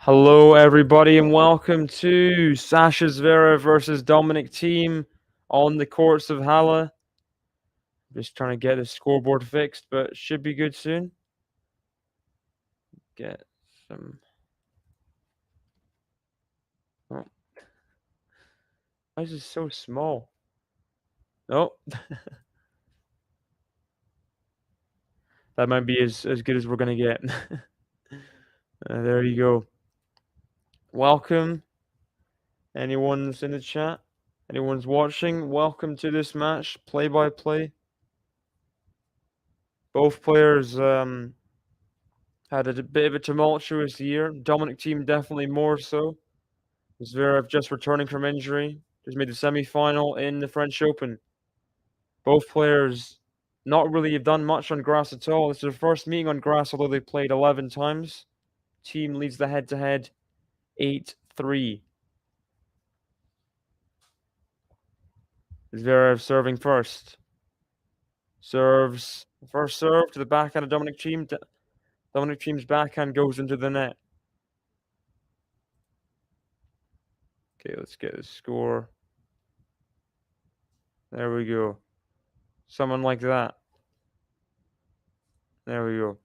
Hello, everybody, and welcome to Sasha Zverev versus Dominic THIEM on the courts of Halle. Just trying to get the scoreboard fixed, but should be good soon. Get some. Oh. Why is this so small? Oh, that might be as good as we're gonna get. There you go. Welcome. Anyone's in the chat? Anyone's watching? Welcome to this match, play-by-play. Both players had a bit of a tumultuous year. Dominic THIEM definitely more so. Zverev just returning from injury, just made the semi-final in the French Open. Both players not really have done much on grass at all. This is their first meeting on grass, although they played 11 times. THIEM leads the head-to-head 8-3. Zverev serving first. Serves first serve to the backhand of Dominic THIEM. Dominic THIEM's backhand goes into the net. Okay, let's get the score. There we go. Someone like that. There we go.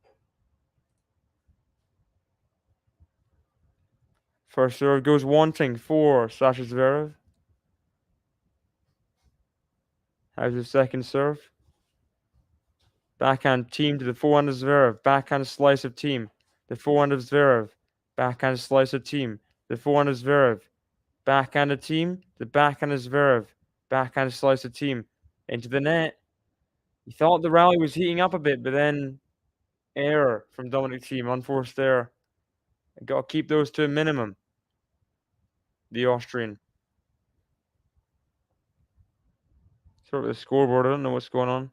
First serve goes wanting for Sasha Zverev. How's his second serve? Backhand THIEM to the forehand of Zverev. Backhand slice of THIEM. The forehand of Zverev. Backhand slice of THIEM. The forehand of Zverev. Backhand of THIEM. The backhand of Zverev. Backhand slice of THIEM. Into the net. He thought the rally was heating up a bit, but then error from Dominic THIEM. Unforced error. Got to keep those to a minimum. The Austrian. Sort of the scoreboard. I don't know what's going on.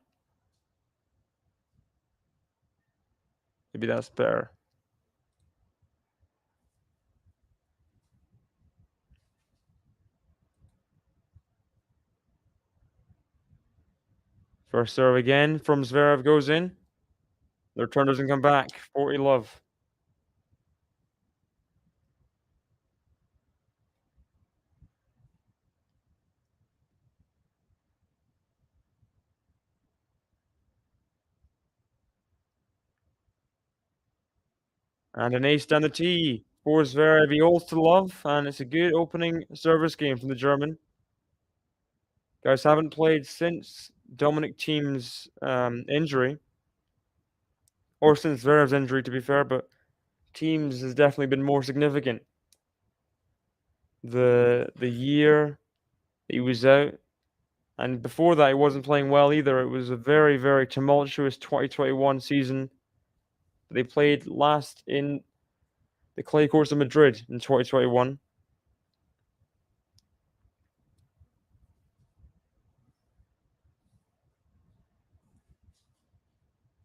Maybe that's better. First serve again from Zverev goes in. The return doesn't come back. 40 love. And an ace down the tee for Zverev. He holds to love, and it's a good opening service game from the German. Guys haven't played since Dominic THIEM's injury, or since Zverev's injury, to be fair, but THIEM's has definitely been more significant. The year he was out, and before that he wasn't playing well either. It was a very, very tumultuous 2021 season. They played last in the clay courts of Madrid in 2021.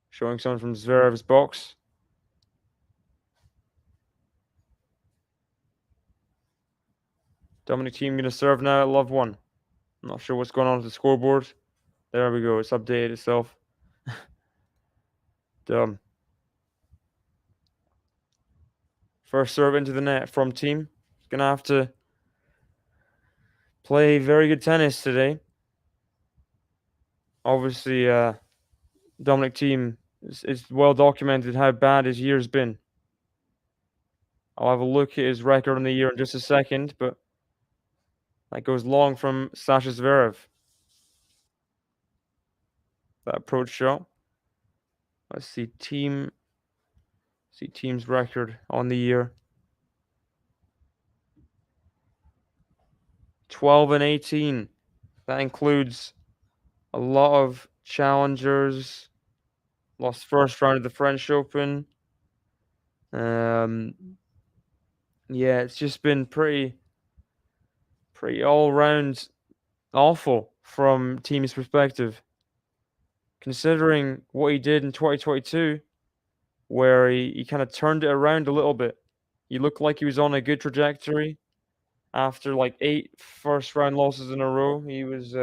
Showing someone from Zverev's box. Dominic THIEM going to serve now at love 1. I'm not sure what's going on with the scoreboard. There we go. It's updated itself. Dumb. First serve into the net from THIEM. Going to have to play very good tennis today. Obviously, Dominic THIEM is well documented how bad his year's been. I'll have a look at his record in the year in just a second, but that goes long from Sasha Zverev. That approach shot. Let's see THIEM. See THIEM's record on the year. 12 and 18. That includes a lot of challengers. Lost first round of the French Open. Yeah, it's just been pretty all round awful from THIEM's perspective. Considering what he did in 2022, where he kind of turned it around a little bit. He looked like he was on a good trajectory. After like 8 first round losses in a row, he was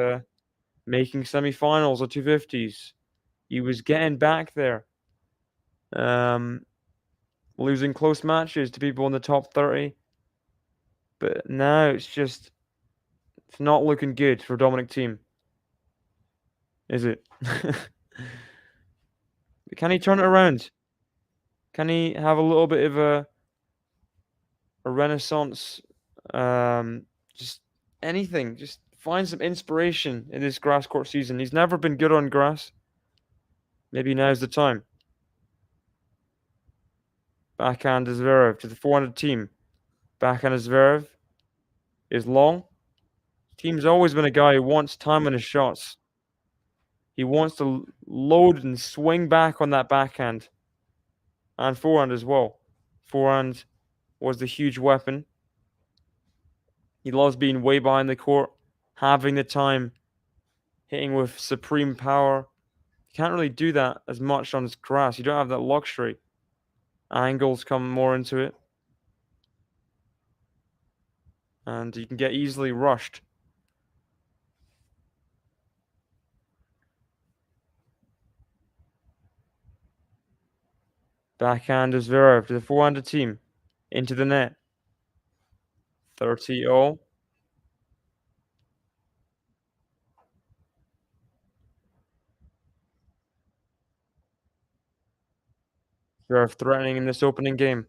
making semifinals of 250s. He was getting back there. losing close matches to people in the top 30. But now it's not looking good for Dominic Thiem, is it? Can he turn it around? Can he have a little bit of a renaissance? Um, just anything. Just find some inspiration in this grass court season. He's never been good on grass. Maybe now's the time. Backhand is Zverev to the 400 Thiem. Backhand is Zverev is long. Thiem's always been a guy who wants time on his shots. He wants to load and swing back on that backhand and forehand as well. Forehand was the huge weapon. He loves being way behind the court, having the time, hitting with supreme power. You can't really do that as much on grass. You don't have that luxury. Angles come more into it. And you can get easily rushed. Backhand is Zverev to the 400 Thiem. Into the net. 30-0. Zverev threatening in this opening game.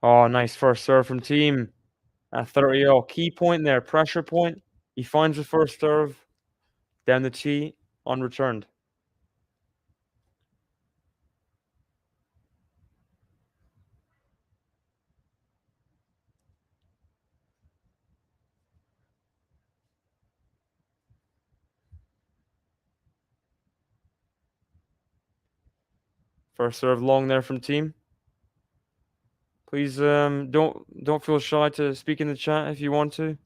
Oh, nice first serve from Thiem. At 30-0. Key point there. Pressure point. He finds the first serve. Down the tee. Unreturned. First serve long there from Thiem. Please don't feel shy to speak in the chat if you want to.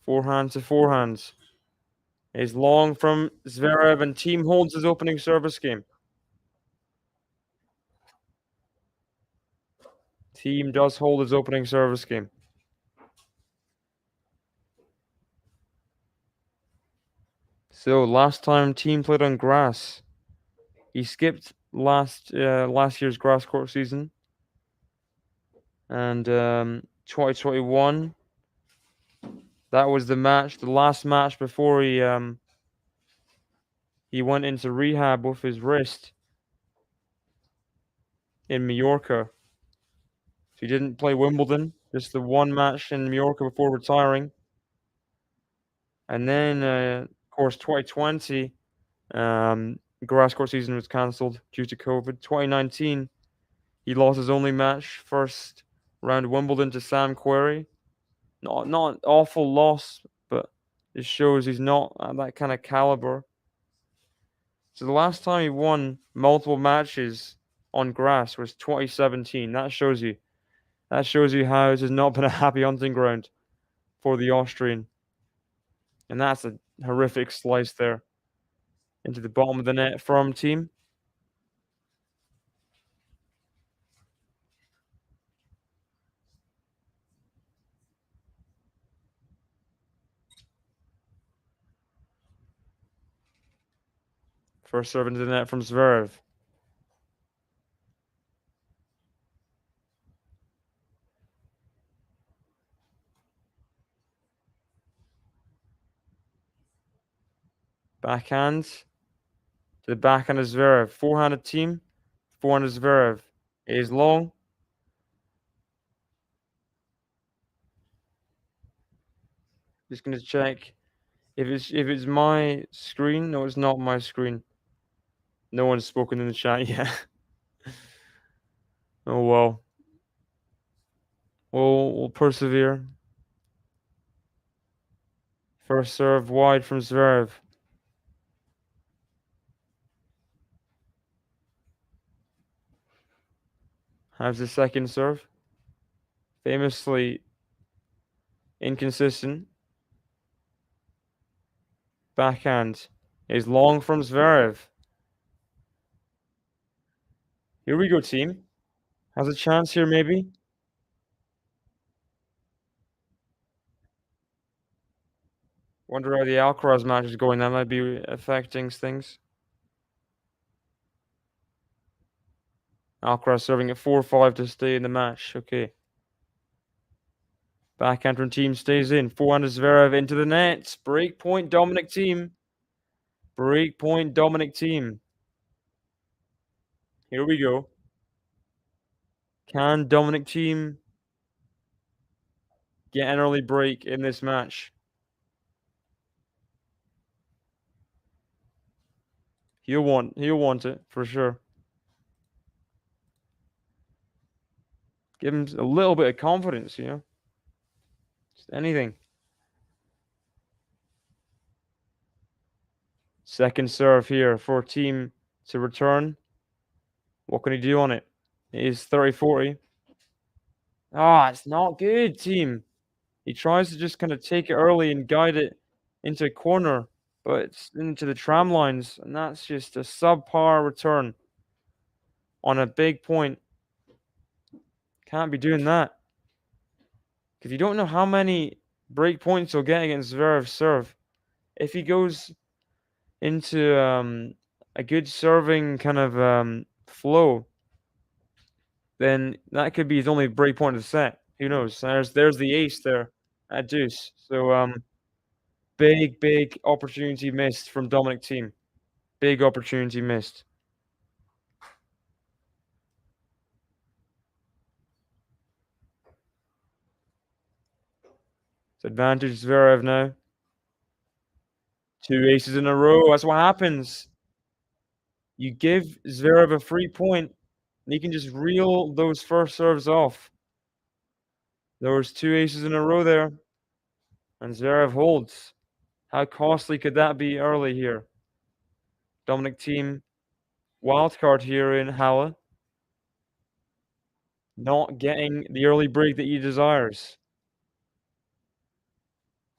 Forehand to forehands. Is long from Zverev and Thiem holds his opening service game. Thiem does hold his opening service game. So last time Thiem played on grass, he skipped last year's grass court season, and 2021. That was the last match before he went into rehab with his wrist in Mallorca. So he didn't play Wimbledon, just the one match in Mallorca before retiring. And then, of course, 2020, grass court season was cancelled due to COVID. 2019, he lost his only match, first round Wimbledon to Sam Querrey. Not an awful loss, but it shows he's not at that kind of caliber. So the last time he won multiple matches on grass was 2017. That shows you how this has not been a happy hunting ground for the Austrian. And that's a horrific slice there into the bottom of the net from Thiem. First serve into the net from Zverev. Backhand to the backhand of Zverev. Forehanded Thiem. Forehand of Zverev. It is long. Just going to check if it's my screen. No, it's not my screen. No one's spoken in the chat yet. Oh well. We'll persevere. First serve wide from Zverev. Has the second serve. Famously inconsistent. Backhand is long from Zverev. Here we go, Thiem. Has a chance here, maybe? Wonder how the Alcaraz match is going. That might be affecting things. Alcaraz serving at 4-5 to stay in the match. Okay. Backhand from Team stays in. Forehand Zverev into the net. Break point, Dominic Team. Break point, Dominic Team. Here we go. Can Dominic Team get an early break in this match? He'll want it for sure. Give him a little bit of confidence, you know? Just anything. Second serve here for Team to return. What can he do on it? It is 30-40. Ah, it's not good, Team. He tries to just kind of take it early and guide it into a corner, but it's into the tram lines, and that's just a subpar return on a big point. Can't be doing that. Because you don't know how many break points he'll get against Zverev's serve. If he goes into a good serving kind of flow, then that could be his only break point of the set. Who knows? There's the ace there at deuce. So big opportunity missed from Dominic Thiem. Big opportunity missed. It's advantage Zverev now. 2 aces in a row. That's what happens. You give Zverev a free point, and he can just reel those first serves off. There was 2 aces in a row there, and Zverev holds. How costly could that be early here? Dominic Thiem, wildcard here in Halle. Not getting the early break that he desires.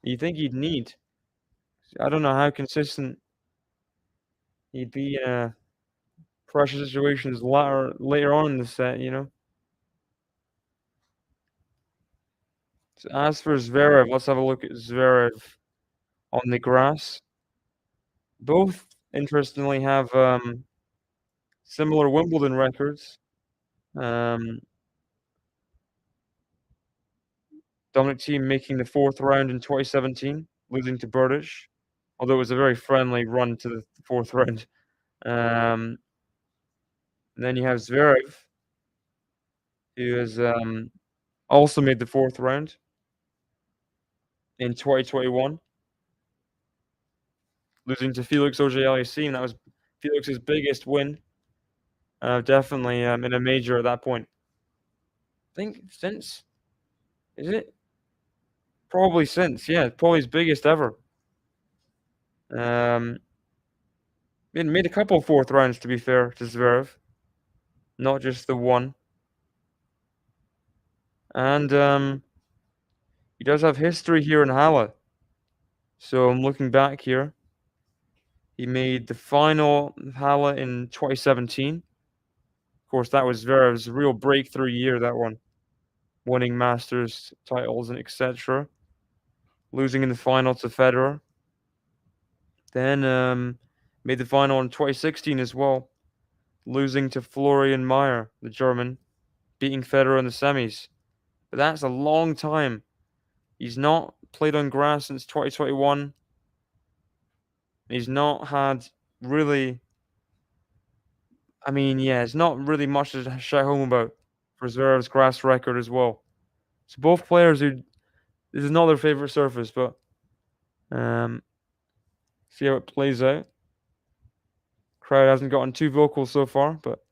You think he'd need. I don't know how consistent he'd be in pressure situations later on in the set, you know? So as for Zverev, let's have a look at Zverev on the grass. Both, interestingly, have similar Wimbledon records. Um, Dominic Thiem making the 4th round in 2017, losing to Berdych, although it was a very friendly run to the 4th round. And then you have Zverev, who has also made the 4th round in 2021, losing to Felix Auger-Aliassime. That was Felix's biggest win, definitely in a major at that point. I think since, is it? Probably since, yeah, probably his biggest ever. Made a couple of 4th rounds, to be fair to Zverev, not just the one. And he does have history here in Halle. So I'm looking back here. He made the final of Halle in 2017. Of course, that was Zverev's real breakthrough year, that one. Winning Masters titles and etc. Losing in the final to Federer. Then made the final in 2016 as well. Losing to Florian Mayer, the German, beating Federer in the semis. But that's a long time. He's not played on grass since 2021. He's not had really, I mean, yeah, it's not really much to shout home about for Zverev's grass record as well. So both players who, this is not their favorite surface, but see how it plays out. Crowd hasn't gotten too vocal so far, but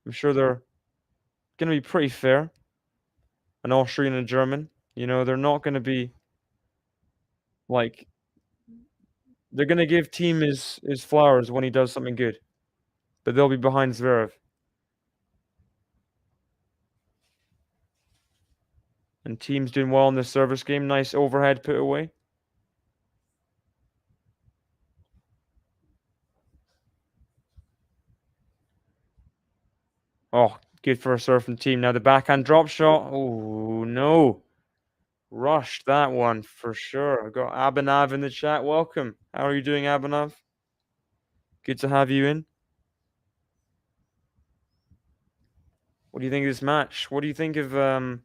I'm sure they're going to be pretty fair. An Austrian and a German, you know, they're not going to be like, they're going to give Thiem his flowers when he does something good, but they'll be behind Zverev. And Thiem's doing well in this service game. Nice overhead put away. Oh, Good for a serve from Team. Now the backhand drop shot. Oh, no. Rushed that one for sure. I've got Abhinav in the chat. Welcome. How are you doing, Abhinav? Good to have you in. What do you think of this match? What do you think of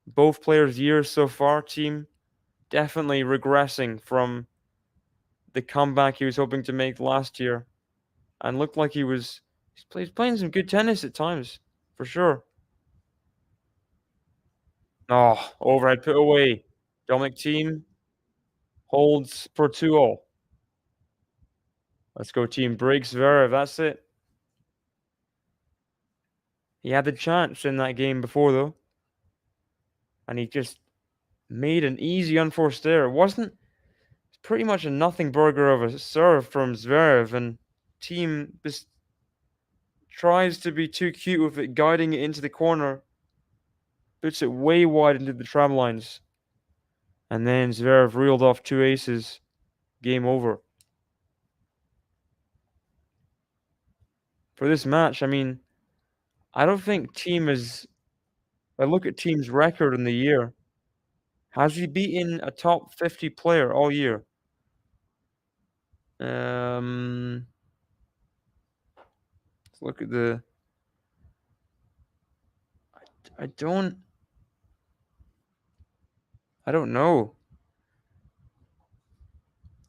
both players' years so far? Team definitely regressing from the comeback he was hoping to make last year, and looked like he's playing some good tennis at times, for sure. Oh, overhead put away. Dominic Team holds for 2-all. Let's go Team. Breaks Zverev. That's it. He had the chance in that game before, though, and he just made an easy unforced error. It wasn't pretty much a nothing burger of a serve from Zverev, and Team just tries to be too cute with it, guiding it into the corner, puts it way wide into the tram lines, and then Zverev reeled off 2 aces. Game over. For this match, I mean, I don't think Team is. I look at Team's record in the year. Has he beaten a top 50 player all year? Let's look at the. I don't. I don't know.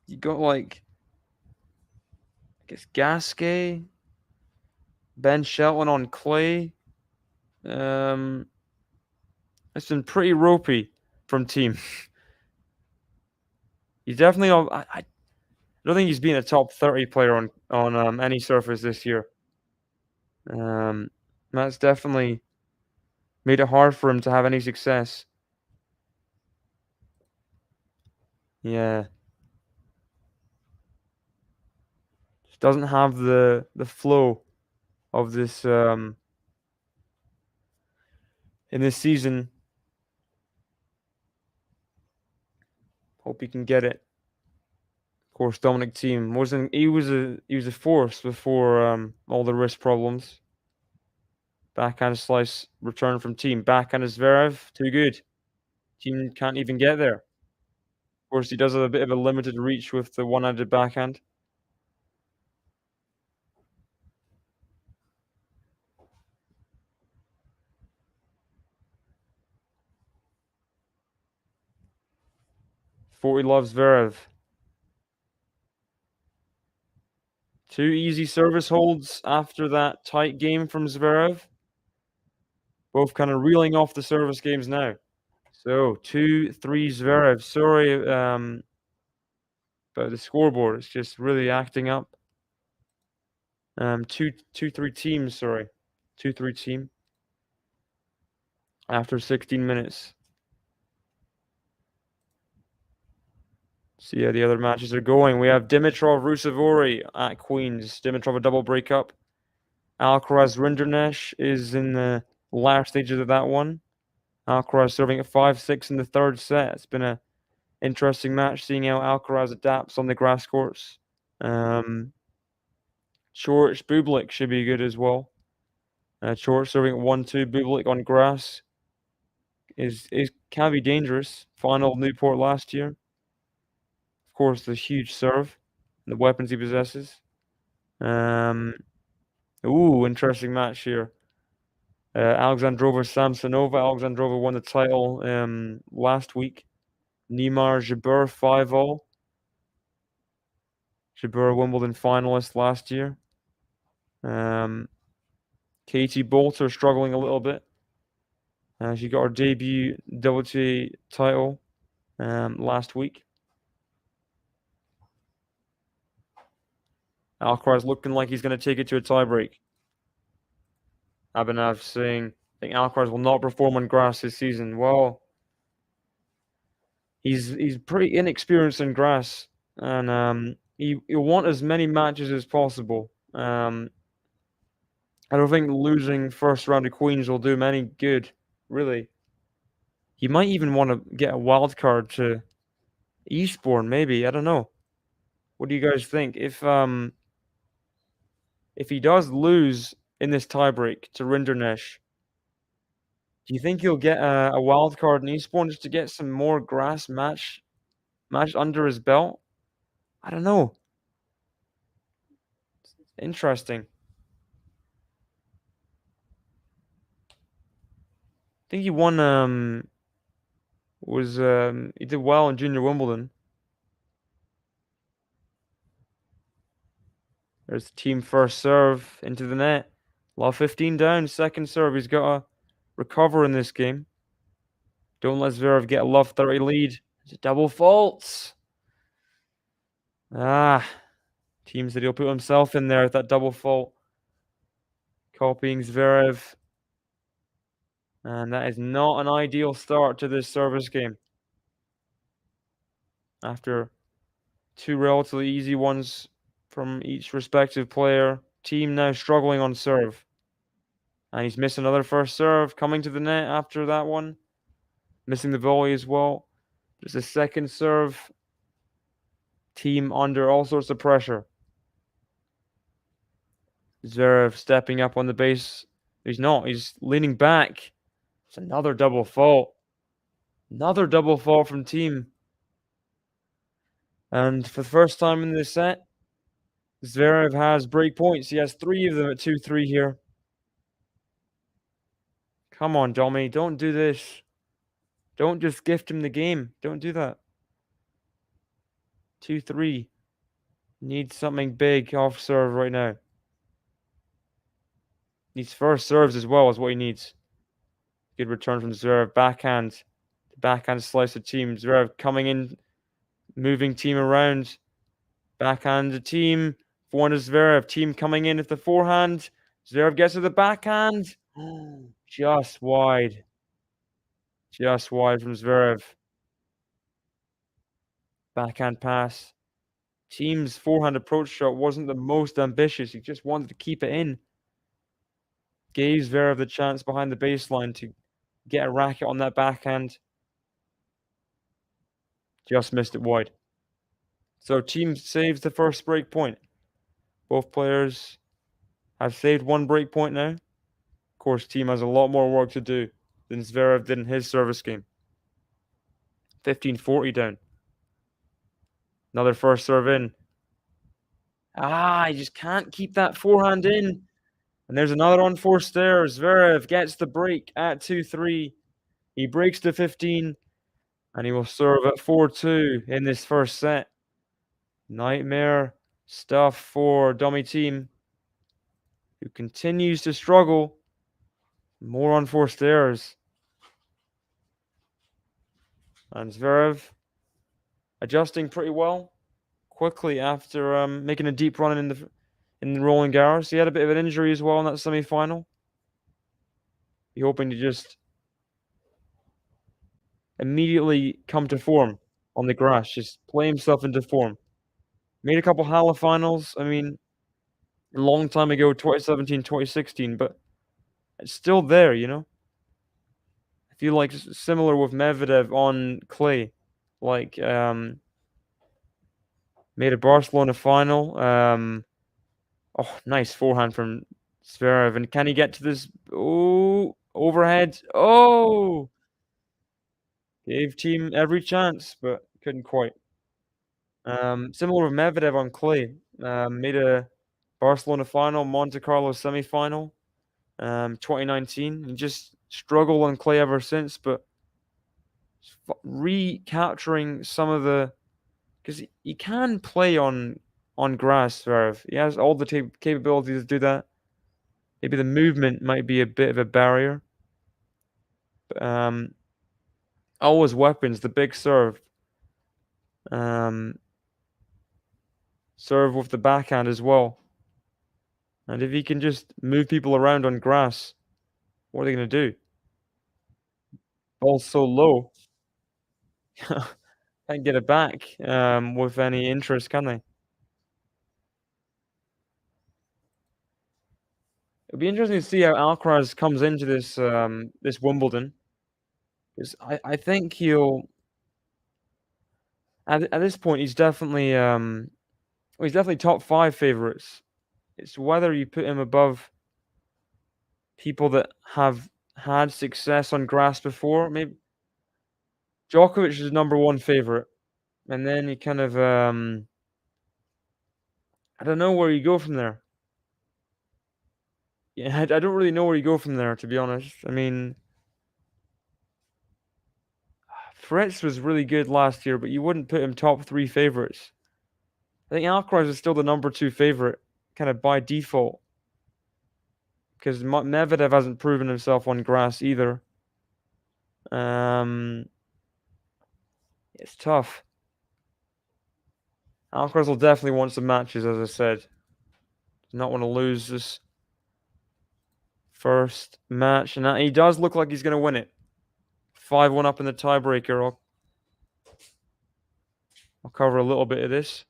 You got like, I guess Gasquet, Ben Shelton on clay. It's been pretty ropey from Team. He's definitely on. I don't think he's been a top 30 player on any surface this year. That's definitely made it hard for him to have any success. Yeah, just doesn't have the flow of this in this season. Hope he can get it. Of course, Dominic Team wasn't. He was a force before all the wrist problems. Backhand slice return from Team. Backhand is Zverev. Too good. Team can't even get there. Of course, he does have a bit of a limited reach with the one-handed backhand. Forty loves Zverev. 2 easy service holds after that tight game from Zverev. Both kind of reeling off the service games now. So 2-3 Zverev. Sorry about the scoreboard. It's just really acting up. 2-3 Team, sorry. 2-3 Team. After 16 minutes. See how the other matches are going. We have Dimitrov Rusevori at Queens. Dimitrov a double breakup. Alcaraz Rinderknecht is in the latter stages of that one. Alcaraz serving at 5-6 in the third set. It's been a interesting match, seeing how Alcaraz adapts on the grass courts. Chorich Bublik should be good as well. Chorich serving at 1-2. Bublik on grass is can be dangerous. Final Newport last year. Of course, the huge serve, and the weapons he possesses. Interesting match here. Alexandrova Samsonova. Alexandrova won the title last week. Neymar Jabeur 5-all. Jabeur Wimbledon finalist last year. Katie Bolter struggling a little bit. She got her debut WTA title last week. Alcaraz looking like he's going to take it to a tiebreak. Abhinav saying, I think Alcaraz will not perform on grass this season. Well, he's pretty inexperienced in grass, and he'll want as many matches as possible. I don't think losing first round of Queens will do him any good, really. He might even want to get a wild card to Eastbourne, maybe. I don't know. What do you guys think? If he does lose in this tiebreak to Rinderknecht. Do you think he'll get a wild card in Eastbourne just to get some more grass match under his belt? I don't know. Interesting. I think he won he did well in Junior Wimbledon. There's the team first serve into the net. Love 15 down, second serve. He's got to recover in this game. Don't let Zverev get a love 30 lead. It's a double faults. Ah, team said he'll put himself in there with that double fault. Copying Zverev. And that is not an ideal start to this service game. After two relatively easy ones from each respective player. Team now struggling on serve. And he's missed another first serve, coming to the net after that one. Missing the volley as well. There's a second serve. Team under all sorts of pressure. Zverev stepping up on the base. He's not. He's leaning back. It's another double fault. Another double fault from team. And for the first time in this set, Zverev has break points. He has 3 of them at 2-3 here. Come on, Domi. Don't do this. Don't just gift him the game. Don't do that. 2-3. Needs something big off serve right now. Needs first serves as well is what he needs. Good return from Zverev. Backhand. Backhand slice of team. Zverev coming in, moving team around. Backhand to team. Forehand to Zverev. Team coming in with the forehand. Zverev gets to the backhand. Just wide. Just wide from Zverev. Backhand pass. Team's forehand approach shot wasn't the most ambitious. He just wanted to keep it in. Gave Zverev the chance behind the baseline to get a racket on that backhand. Just missed it wide. So team saves the first break point. Both players have saved one break point now. Of course, team has a lot more work to do than Zverev did in his service game. 15-40 down. Another first serve in. He just can't keep that forehand in. And there's another unforced error. Zverev gets the break at 2-3. He breaks to 15. And he will serve at 4-2 in this first set. Nightmare stuff for Dominic team, who continues to struggle. More unforced errors. And Zverev adjusting pretty well quickly after making a deep run in the Roland Garros. He had a bit of an injury as well in that semi-final. Be hoping to just immediately come to form on the grass, just play himself into form. Made a couple Halle finals. I mean, a long time ago, 2017, 2016, but it's still there, you know? I feel like similar with Medvedev on clay. Like, made a Barcelona final. Nice forehand from Zverev. And can he get to this? Oh, overhead. Oh! Gave team every chance, but couldn't quite. Similar with Medvedev on clay. Made a Barcelona final, Monte Carlo semi-final, 2019. He just struggled on clay ever since, but recapturing some of the, because he can play on grass. Zverev. He has all the capabilities to do that. Maybe the movement might be a bit of a barrier. But, all his weapons, the big serve. Serve with the backhand as well. And if he can just move people around on grass, what are they going to do? Ball's so low. Can't get it back with any interest, can they? It'll be interesting to see how Alcaraz comes into this Wimbledon. Because I think he'll at this point he's definitely top 5 favorites. It's whether you put him above people that have had success on grass before. Maybe Djokovic is number one favorite, and then you kind of I don't know where you go from there. Yeah, I don't really know where you go from there, to be honest. I mean, Fritz was really good last year, but you wouldn't put him top three favorites. I think Alcaraz is still the number two favorite, kind of by default, because Medvedev hasn't proven himself on grass either. It's tough. Alcaraz will definitely want some matches, as I said. Does not want to lose this first match, and he does look like he's going to win it. 5-1 up in the tiebreaker. I'll cover a little bit of this.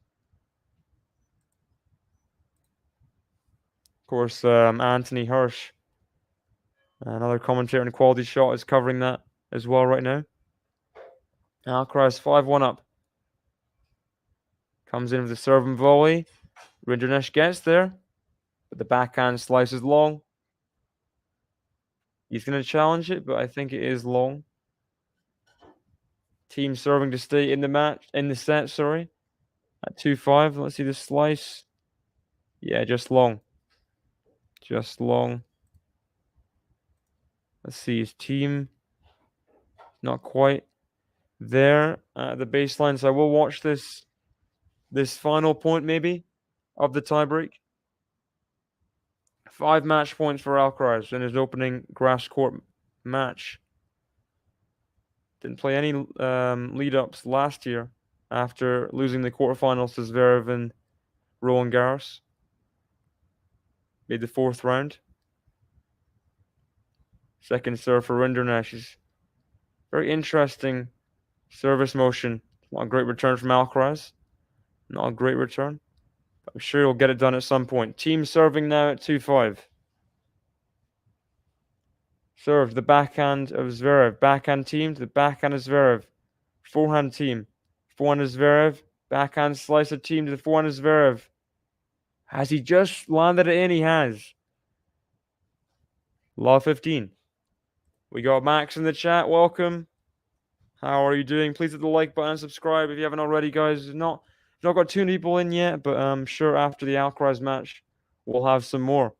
Of course, Anthony Hirsch, another commentator on QualityShot, is covering that as well right now. Alcaraz 5-1 up. Comes in with the serve and volley. Rinderknecht gets there, but the backhand slice is long. He's going to challenge it, but I think it is long. Team serving to stay in the set, sorry. At 2-5, let's see the slice. Yeah, just long. Just long. Let's see his team. Not quite there at the baseline, so I will watch this final point maybe of the tiebreak. 5 match points for Alcaraz in his opening grass court match. Didn't play any lead-ups last year after losing the quarterfinals to Zverev and Roland Garros. Made the 4th round. Second serve for Rinderknecht. Very interesting service motion. Not a great return from Alcaraz. Not a great return. I'm sure he'll get it done at some point. Team serving now at 2-5. Serve the backhand of Zverev. Backhand team to the backhand of Zverev. Forehand team. Forehand of Zverev. Backhand slicer team to the forehand of Zverev. Has he just landed it in? He has. Law 15. We got Max in the chat. Welcome. How are you doing? Please hit the like button and subscribe if you haven't already, guys. Not got too many people in yet, but I'm sure after the Alcaraz match, we'll have some more.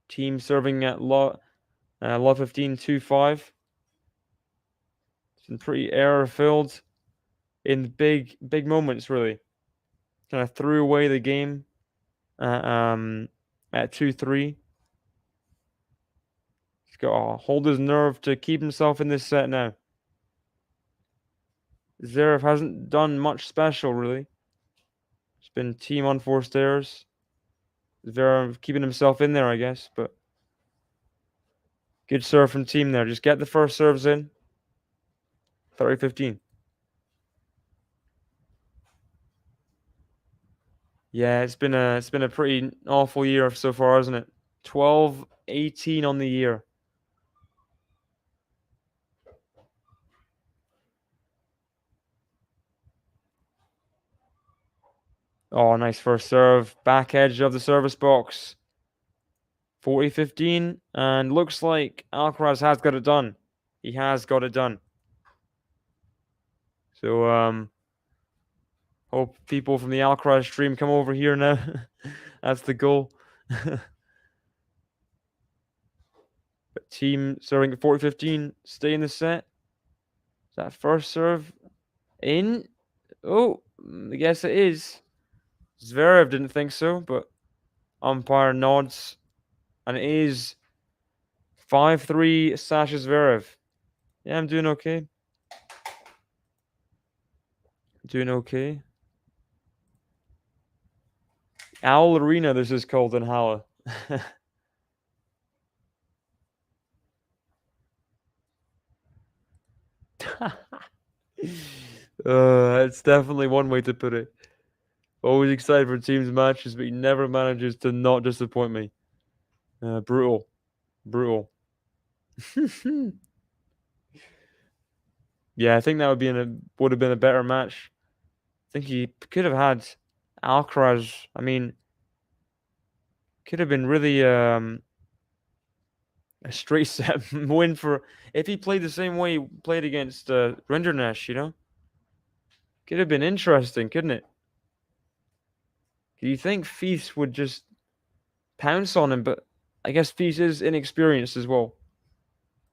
Team serving at Law 15, 2-5. It's been pretty error-filled in big moments, really. Kind of threw away the game at 2-3. He's got to hold his nerve to keep himself in this set now. Zverev hasn't done much special, really. It's been team unforced errors. Zverev keeping himself in there, I guess, but good serve from team there. Just get the first serves in. 30-15. Yeah, it's been a pretty awful year so far, isn't it? 12-18 on the year. Oh, nice first serve. Back edge of the service box. 40-15. And looks like Alcaraz has got it done. He has got it done. So, hope people from the Alcaraz stream come over here now. That's the goal. But team serving at 40-15. Stay in the set. Is that first serve in? Oh, I guess it is. Zverev didn't think so, but umpire nods. And it is 5-3 Sasha Zverev. Yeah, I'm doing okay. Doing okay. Owl Arena, this is called in Halle. It's definitely one way to put it. Always excited for teams matches, but he never manages to not disappoint me. Brutal. Brutal. Yeah, I think that would have been a better match. I think he could have had Alcaraz. I mean, Could have been really a straight set win for if he played the same way he played against Rinderknecht, you know? Could have been interesting, couldn't it? Do you think Feast would just pounce on him? But I guess Feast is inexperienced as well.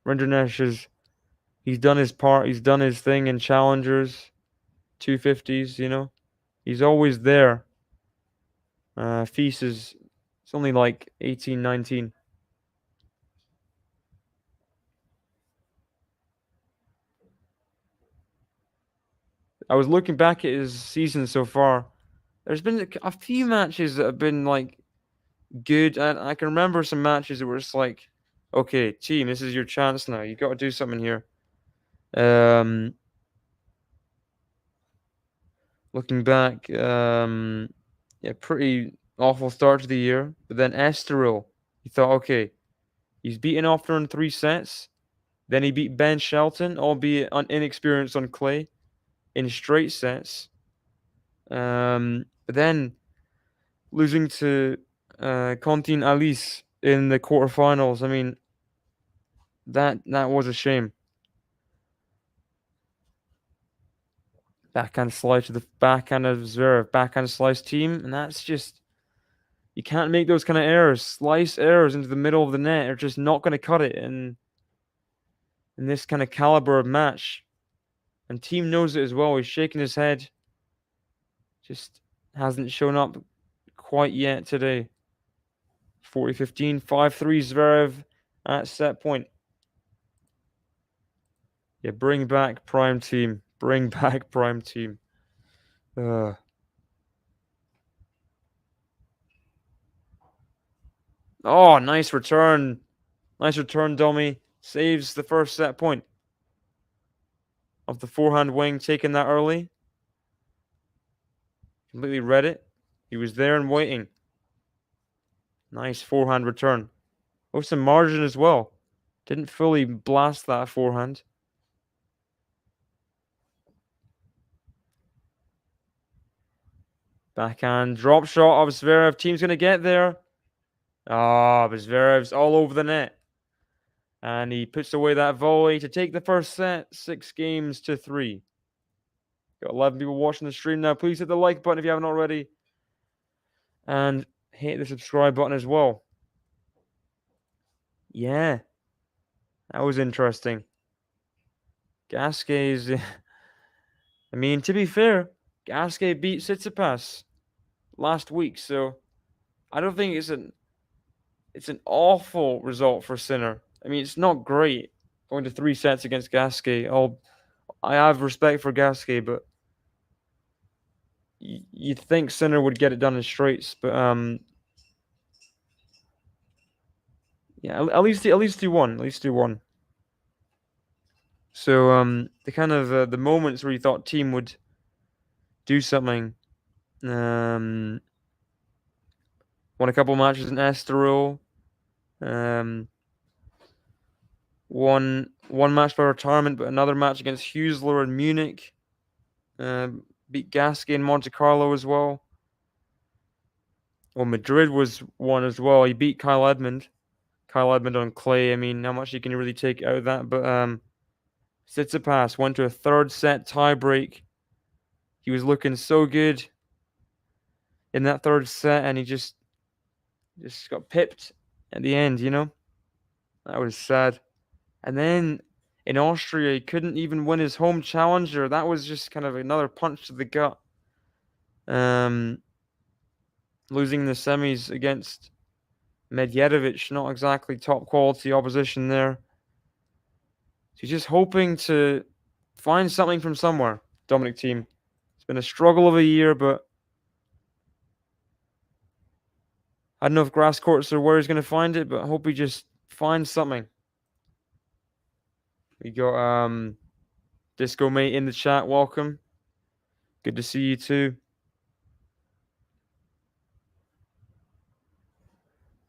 Rinderknecht is he's done his part, he's done his thing in challengers, 250s, you know? He's always there. Feast is it's only like 18, 19. I was looking back at his season so far. There's been a few matches that have been like good, and I can remember some matches that were just like, okay, team, this is your chance now. You got to do something here. Um, Looking back, yeah, pretty awful start to the year. But then Estoril, you thought, okay, he's beaten Ofner in 3 sets. Then he beat Ben Shelton, albeit inexperienced on clay, in straight sets. But then losing to Contin Alice in the quarterfinals. I mean, that was a shame. Backhand slice to the backhand of Zverev, backhand slice team, and that's just you can't make those kind of errors. Slice errors into the middle of the net are just not going to cut it in this kind of caliber of match. And team knows it as well. He's shaking his head. Just hasn't shown up quite yet today. 40-15, 5-3 Zverev at set point. Yeah, bring back prime team. Bring back prime team. Oh, nice return. Nice return, Domi. Saves the first set point of the forehand wing, taking that early. Completely read it. He was there and waiting. Nice forehand return. Oh, some margin as well. Didn't fully blast that forehand. Backhand drop shot of Zverev. Team's going to get there. But Zverev's all over the net. And he puts away that volley to take the first set, 6-3. Got 11 people watching the stream now. Please hit the like button if you haven't already. And hit the subscribe button as well. Yeah. That was interesting. Gasquet's... I mean, to be fair, Gasquet beat Tsitsipas last week, so I don't think it's an awful result for Sinner. I mean, it's not great going to 3 sets against Gasquet. I have respect for Gasquet, but you'd think Sinner would get it done in straights, but yeah, at least do one. At least do one. So the kind of the moments where you thought team would do something. Won a couple matches in Estoril. Won one match by retirement, but another match against Huesler in Munich. Beat Gasquet in Monte Carlo as well. Well, Madrid was one as well. He beat Kyle Edmund. Kyle Edmund on clay. I mean, how much you can really take out of that? But Tsitsipas went to a third set tiebreak. He was looking so good in that third set, and he just got pipped at the end. You know, that was sad. And then in Austria, he couldn't even win his home challenger. That was just kind of another punch to the gut. Losing the semis against Medvedev, not exactly top quality opposition there. He's just hoping to find something from somewhere, Dominic team. It's been a struggle of a year, but I don't know if grass courts are where he's going to find it, but I hope he just finds something. We got Disco Mate in the chat. Welcome. Good to see you too.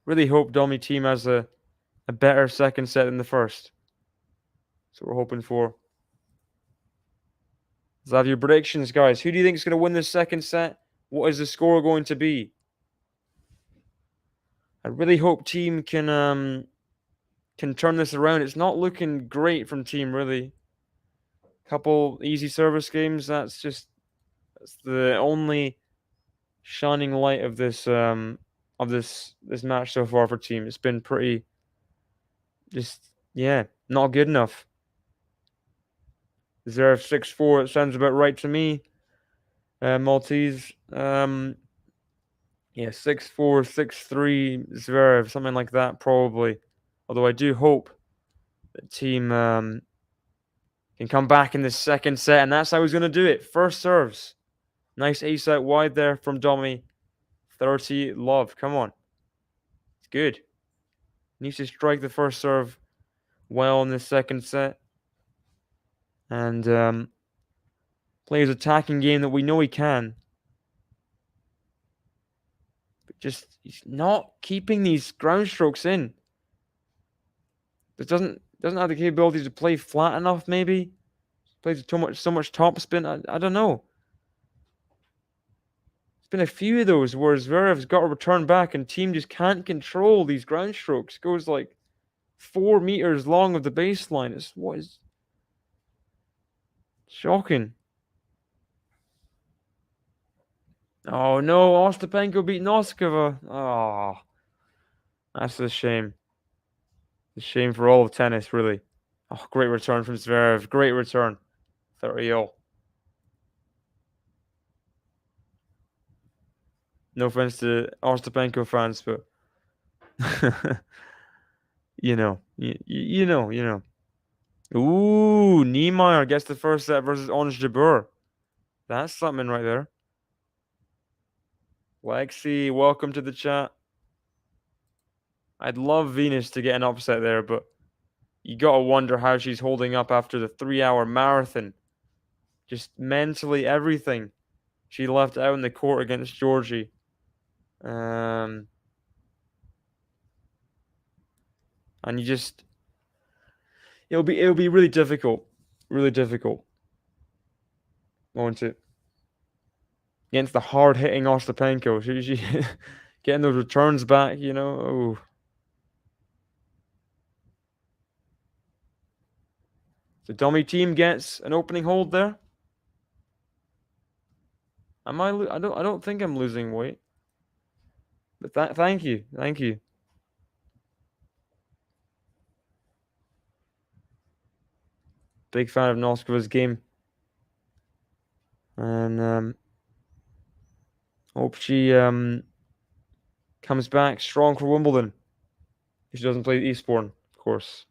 Really hope Domi team has a better second set than the first. That's what we're hoping for. Let's have your predictions, guys. Who do you think is going to win this second set? What is the score going to be? I really hope Team can turn this around. It's not looking great from Team, really. Couple easy service games. That's the only shining light of this match so far for Team. It's been pretty yeah, not good enough. Zverev 6-4. It sounds about right to me. Maltese. Yeah, 6-4, 6-3 Zverev, something like that probably. Although I do hope that Team can come back in the second set, and that's how he's going to do it. First serves. Nice ace out wide there from Dominic. 30 love. Come on. It's good. Needs to strike the first serve well in the second set. And play his attacking game that we know he can. But just he's not keeping these ground strokes in. It doesn't have the capability to play flat enough, maybe. Plays so much topspin. I don't know. It's been a few of those where Zverev's got to return back and Team just can't control these ground strokes. Goes like 4 meters long of the baseline. What is shocking. Oh no, Ostapenko beat Noskova. Oh, that's a shame. A shame for all of tennis, really. Oh, great return from Zverev. Great return. 30-all. No offense to Ostapenko fans, but you know. Ooh, Niemeyer gets the first set versus Ons Jabeur. That's something right there. Lexi, welcome to the chat. I'd love Venus to get an upset there, but you gotta wonder how she's holding up after the 3-hour marathon. Just mentally, everything she left out in the court against Georgie. And it'll be really difficult, won't it? Against the hard hitting Ostapenko, she getting those returns back, you know. Oh. The dummy team gets an opening hold there. I don't think I'm losing weight. But thank you. Big fan of Noskova's game. And hope she comes back strong for Wimbledon. If she doesn't play Eastbourne, of course.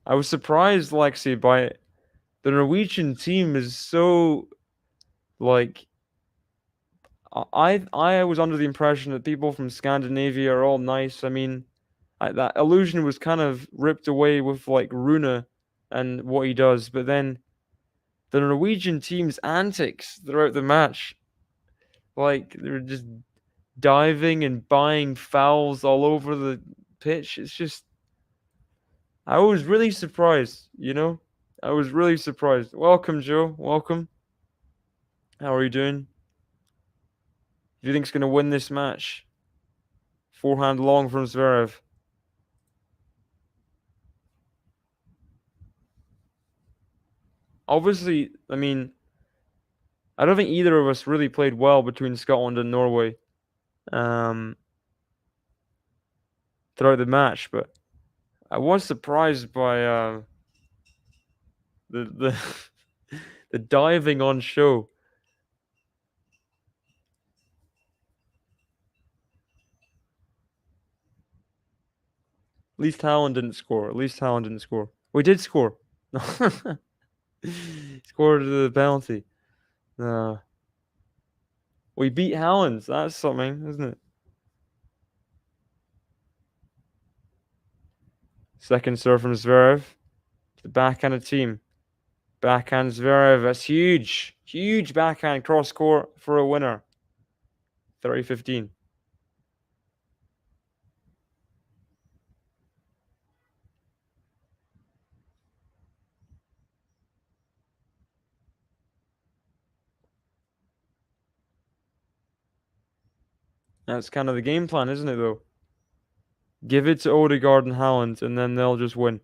I was surprised, Lexi, by the Norwegian team is so like I was under the impression that people from Scandinavia are all nice. I mean, that illusion was kind of ripped away with like Rune and what he does, but then the Norwegian team's antics throughout the match, like they're just diving and buying fouls all over the pitch. It's just I was really surprised, you know? I was really surprised. Welcome, Joe. Welcome. How are you doing? Do you think he's going to win this match? Forehand long from Zverev. Obviously, I mean, I don't think either of us really played well between Scotland and Norway throughout the match, but I was surprised by the the diving on show. At least Haaland didn't score. We did score. Scored the penalty. We beat Haaland. That's something, isn't it? Second serve from Zverev. The backhand of Team. Backhand Zverev. That's huge. Huge backhand cross court for a winner. 30-15. That's kind of the game plan, isn't it, though? Give it to Odegaard and Haaland, and then they'll just win.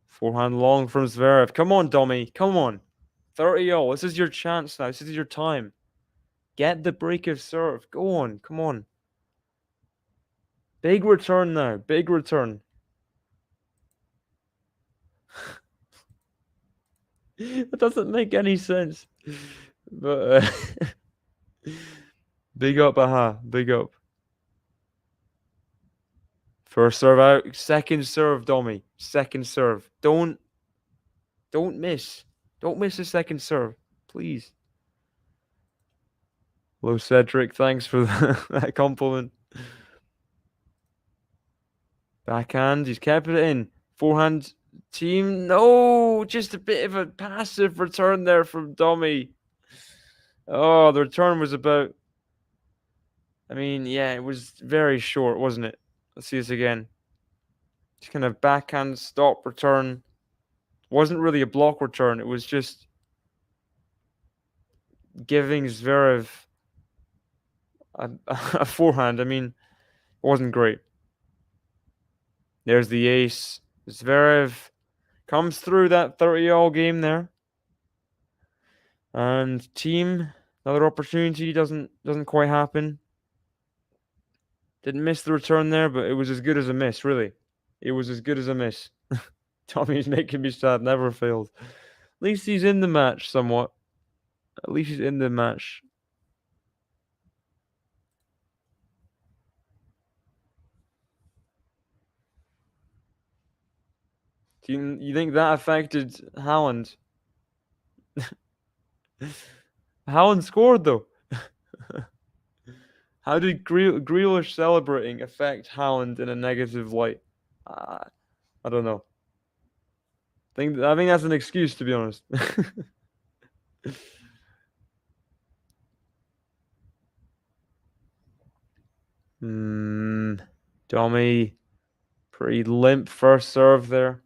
Forehand long from Zverev. Come on, Dommy. Come on. 30-all. This is your chance now. This is your time. Get the break of serve. Go on. Come on. Big return now. Big return. That doesn't make any sense. But big up, aha. Big up. First serve out. Second serve, Dommy. Second serve. Don't miss. Don't miss a second serve. Please. Hello, Cedric. Thanks for that compliment. Backhand. He's kept it in. Forehand. Team. No. Just a bit of a passive return there from Dommy. Oh, the return was about... I mean, yeah, it was very short, wasn't it? Let's see this again. Just kind of backhand stop return. Wasn't really a block return. It was just giving Zverev a forehand. I mean, it wasn't great. There's the ace. Zverev comes through that 30-all game there. And THIEM, another opportunity doesn't quite happen. Didn't miss the return there, but it was as good as a miss, really. It was as good as a miss. Tommy's making me sad, never failed. At least he's in the match somewhat. At least he's in the match. Do you think that affected Haaland? Haaland scored, though. How did Grealish celebrating affect Haaland in a negative light? I don't know. I think that's an excuse, to be honest. Dommy, pretty limp first serve there.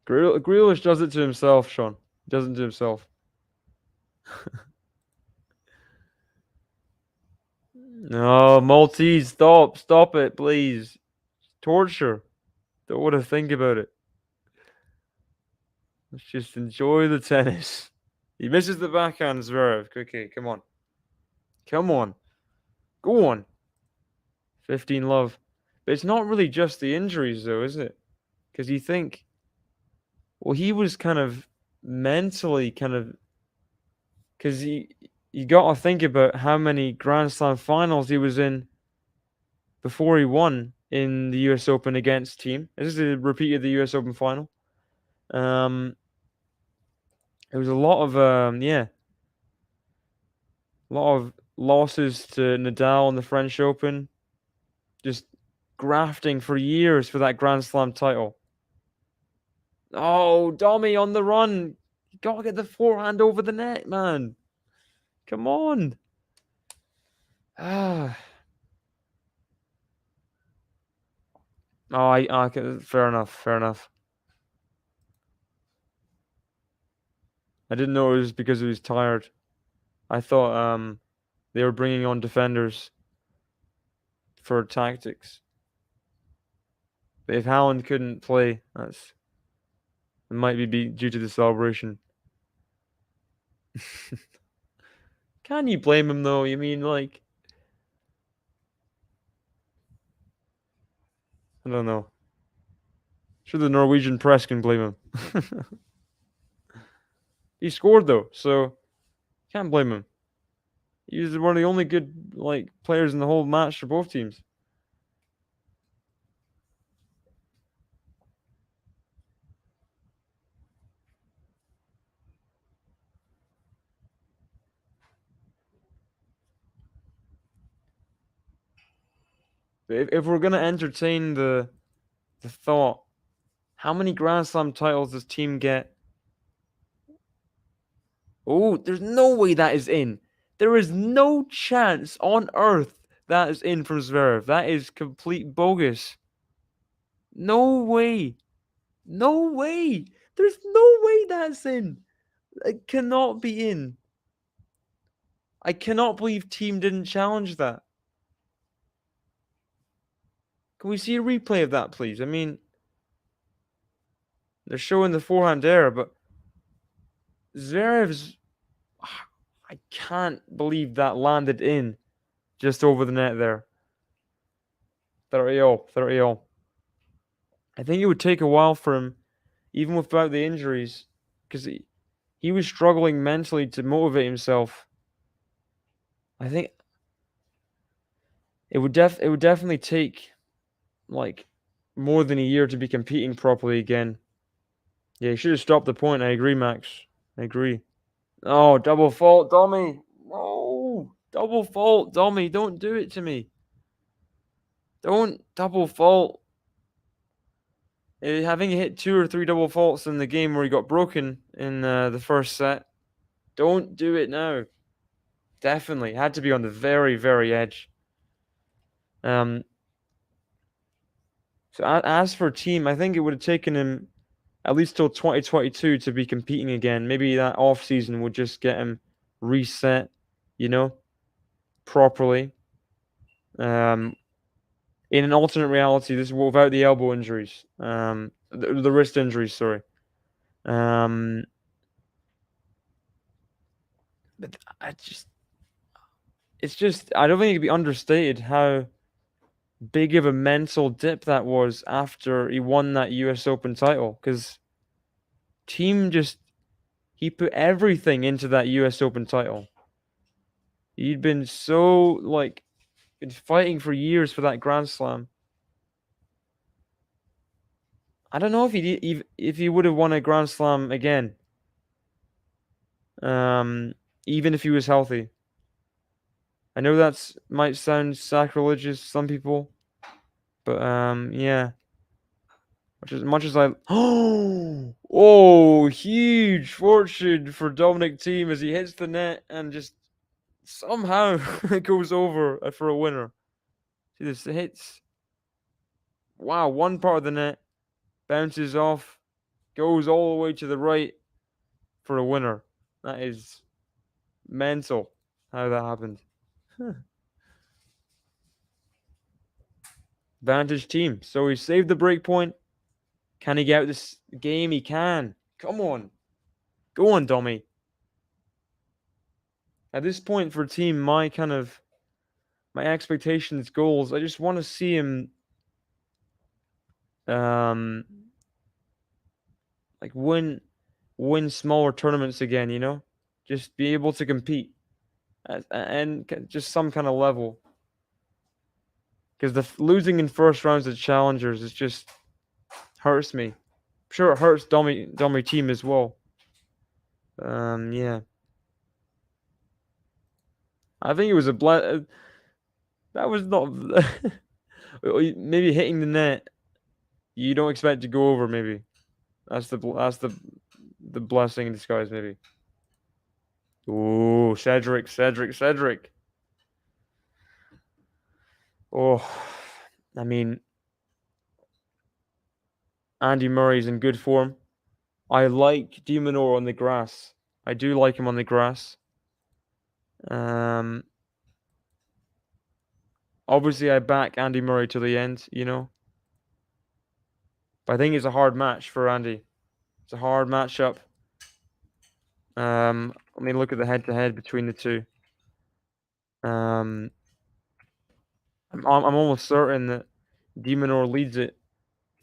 Grealish does it to himself, Sean. He does it to himself. No, Maltese, stop it, please. Torture. Don't want to think about it. Let's just enjoy the tennis. He misses the backhand, Zverev. Okay, come on. Come on. Go on. 15 love. But it's not really just the injuries, though, is it? Because you think, well, he was kind of mentally because you got to think about how many Grand Slam finals he was in before he won in the US Open against THIEM. This is a repeat of the US Open final. It was a lot of a lot of losses to Nadal in the French Open. Just grafting for years for that Grand Slam title. Oh, Dommy on the run. You gotta get the forehand over the net, man. Come on. Ah. Oh, fair enough. I didn't know it was because he was tired. I thought they were bringing on defenders for tactics. But if Haaland couldn't play, it might be due to the celebration. Can you blame him though? You mean, like, I don't know. Sure, the Norwegian press can blame him. He scored though, so can't blame him. He was one of the only good players in the whole match for both teams. If we're gonna entertain the thought, how many Grand Slam titles does THIEM get? Oh, there's no way that is in. There is no chance on earth that is in from Zverev. That is complete bogus. No way. No way. There's no way that's in. It cannot be in. I cannot believe Team didn't challenge that. Can we see a replay of that, please? I mean, they're showing the forehand error, but Zverev's. I can't believe that landed in just over the net there. 30-all, 30-all. I think it would take a while for him, even without the injuries, because he was struggling mentally to motivate himself. I think it would definitely take like more than a year to be competing properly again. Yeah, he should have stopped the point. I agree, Max. I agree. Oh, double fault, Dommy. No, double fault, Dommy. Don't do it to me. Don't double fault. Having hit 2 or 3 double faults in the game where he got broken in the first set. Don't do it now. Definitely had to be on the very, very edge. So as for Team, I think it would have taken him at least till 2022 to be competing again. Maybe that off season would just get him reset, properly. In an alternate reality, this is without the elbow injuries, the wrist injuries. Sorry. But it's just I don't think it can be understated how big of a mental dip that was after he won that US Open title, because Team he put everything into that US Open title. He'd been so been fighting for years for that Grand Slam. I don't know if he would have won a Grand Slam again. Even if he was healthy. I know that's might sound sacrilegious to some people, but yeah. Much as I oh, huge fortune for Dominic Thiem as he hits the net and just somehow it goes over for a winner. See this hits. Wow, one part of the net bounces off, goes all the way to the right for a winner. That is mental how that happened. Vantage Team. So he saved the break point. Can he get out this game? He can. Come on. Go on, Dommy. At this point for Team, my expectations, goals, I just want to see him like win smaller tournaments again, just be able to compete and just some kind of level. Because the losing in first rounds of challengers is just hurts me. Sure, it hurts Dommy Team as well. Yeah. I think it was that was not maybe hitting the net. You don't expect to go over. Maybe that's the blessing in disguise. Maybe. Ooh, Cedric. Oh, I mean, Andy Murray's in good form. I like de Minaur on the grass. I do like him on the grass. Obviously, I back Andy Murray to the end. But I think it's a hard match for Andy. It's a hard matchup. Let me look at the head-to-head between the two. I'm almost certain that de Minaur leads it.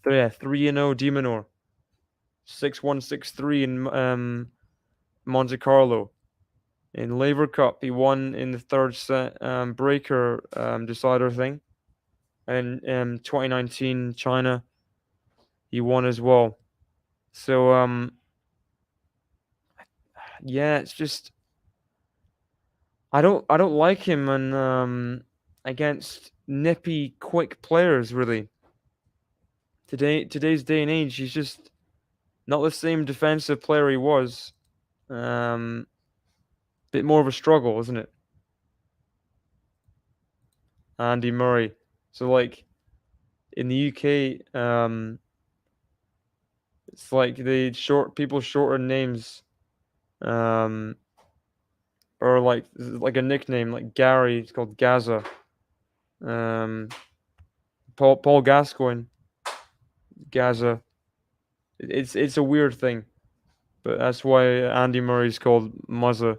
So yeah, 3-0 de Minaur. 6-1, 6-3 in Monte Carlo. In Laver Cup, he won in the third set breaker decider thing. And 2019 China, he won as well. So yeah, it's just I don't like him and against nippy, quick players really. Today's day and age, he's just not the same defensive player he was. Bit more of a struggle, isn't it? Andy Murray. So in the UK, it's like people shorten names, um, or like a nickname, like Gary. It's called Gaza. Um, Paul Gascoigne, Gaza. It's a weird thing, but that's why Andy Murray's called Muzza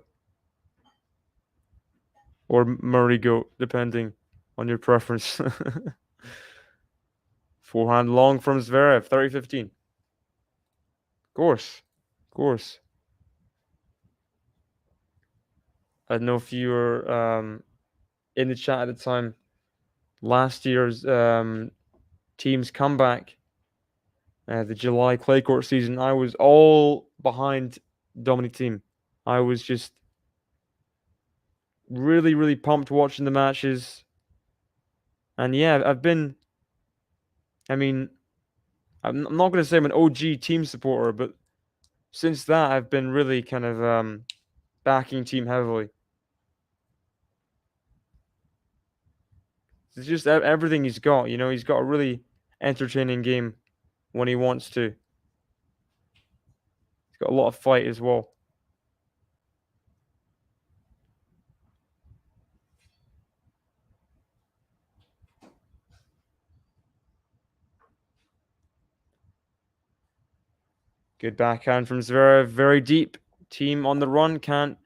or Murray Goat, depending on your preference. Forehand long from Zverev, 30-15. Of course, of course. I don't know if you were in the chat at the time. Last year's team's comeback, the July clay court season, I was all behind Dominic team. I was just really, really pumped watching the matches. And yeah, I mean, I'm not going to say I'm an OG team supporter, but since that, I've been really kind of backing team heavily. It's just everything he's got, he's got a really entertaining game when he wants to. He's got a lot of fight as well. Good backhand from Zverev, very deep. Team on the run, can't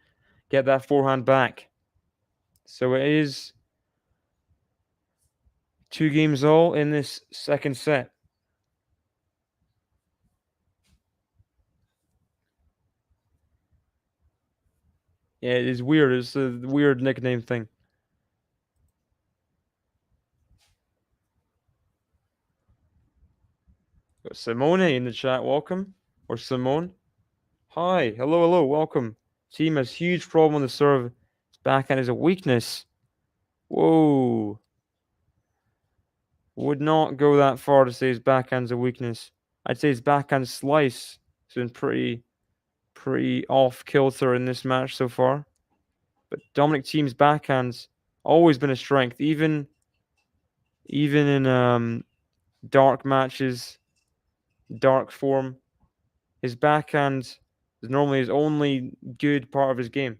get that forehand back. So it is 2-2 in this second set. Yeah, it is weird. It's a weird nickname thing. Got Simone in the chat, welcome. Or Simone. Hi, hello, welcome. Team has huge problem on the serve. His backhand is a weakness. Whoa. Would not go that far to say his backhand's a weakness. I'd say his backhand slice has been pretty off kilter in this match so far. But Dominic Thiem's backhand's always been a strength, even in dark matches, dark form. His backhand is normally his only good part of his game.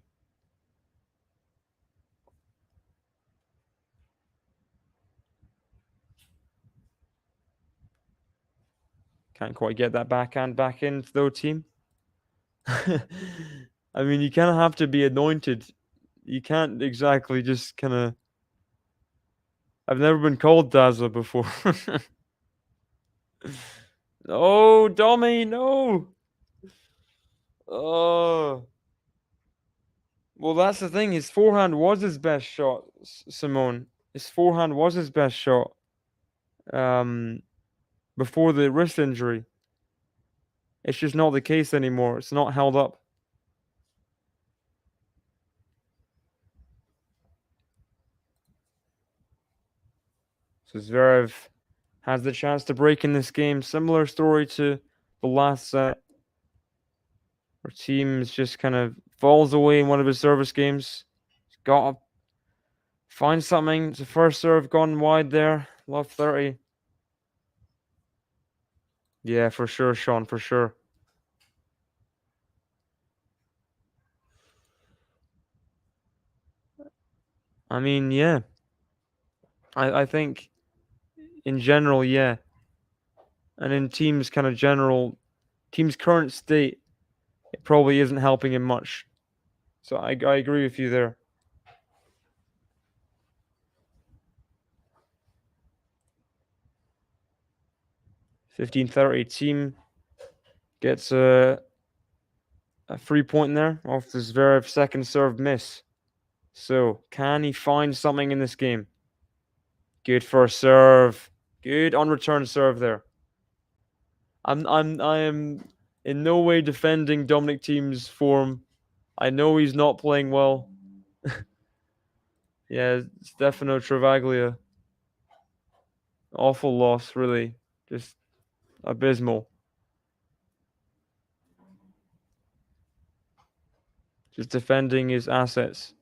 Can't quite get that backhand back in though, Thiem. I mean, you kind of have to be anointed. You can't exactly just kind of. I've never been called Dazzler before. Oh, Dommy, no. Oh. Well, that's the thing. His forehand was his best shot, Simone. His forehand was his best shot. Before the wrist injury. It's just not the case anymore. It's not held up. So Zverev has the chance to break in this game. Similar story to the last set. Our team just kind of falls away in one of his service games. He's got to find something. It's the first serve gone wide there. Love 30. Yeah, for sure, Sean, for sure. I mean, yeah. I think in general, yeah. And in team's current state, it probably isn't helping him much. So I agree with you there. 15-30. Team gets a 3-point there off the Zverev second serve miss. So can he find something in this game? Good first serve. Good on return serve there. I am in no way defending Dominic Thiem's form. I know he's not playing well. Yeah, Stefano Travaglia. Awful loss, really. Just abysmal. Just defending his assets.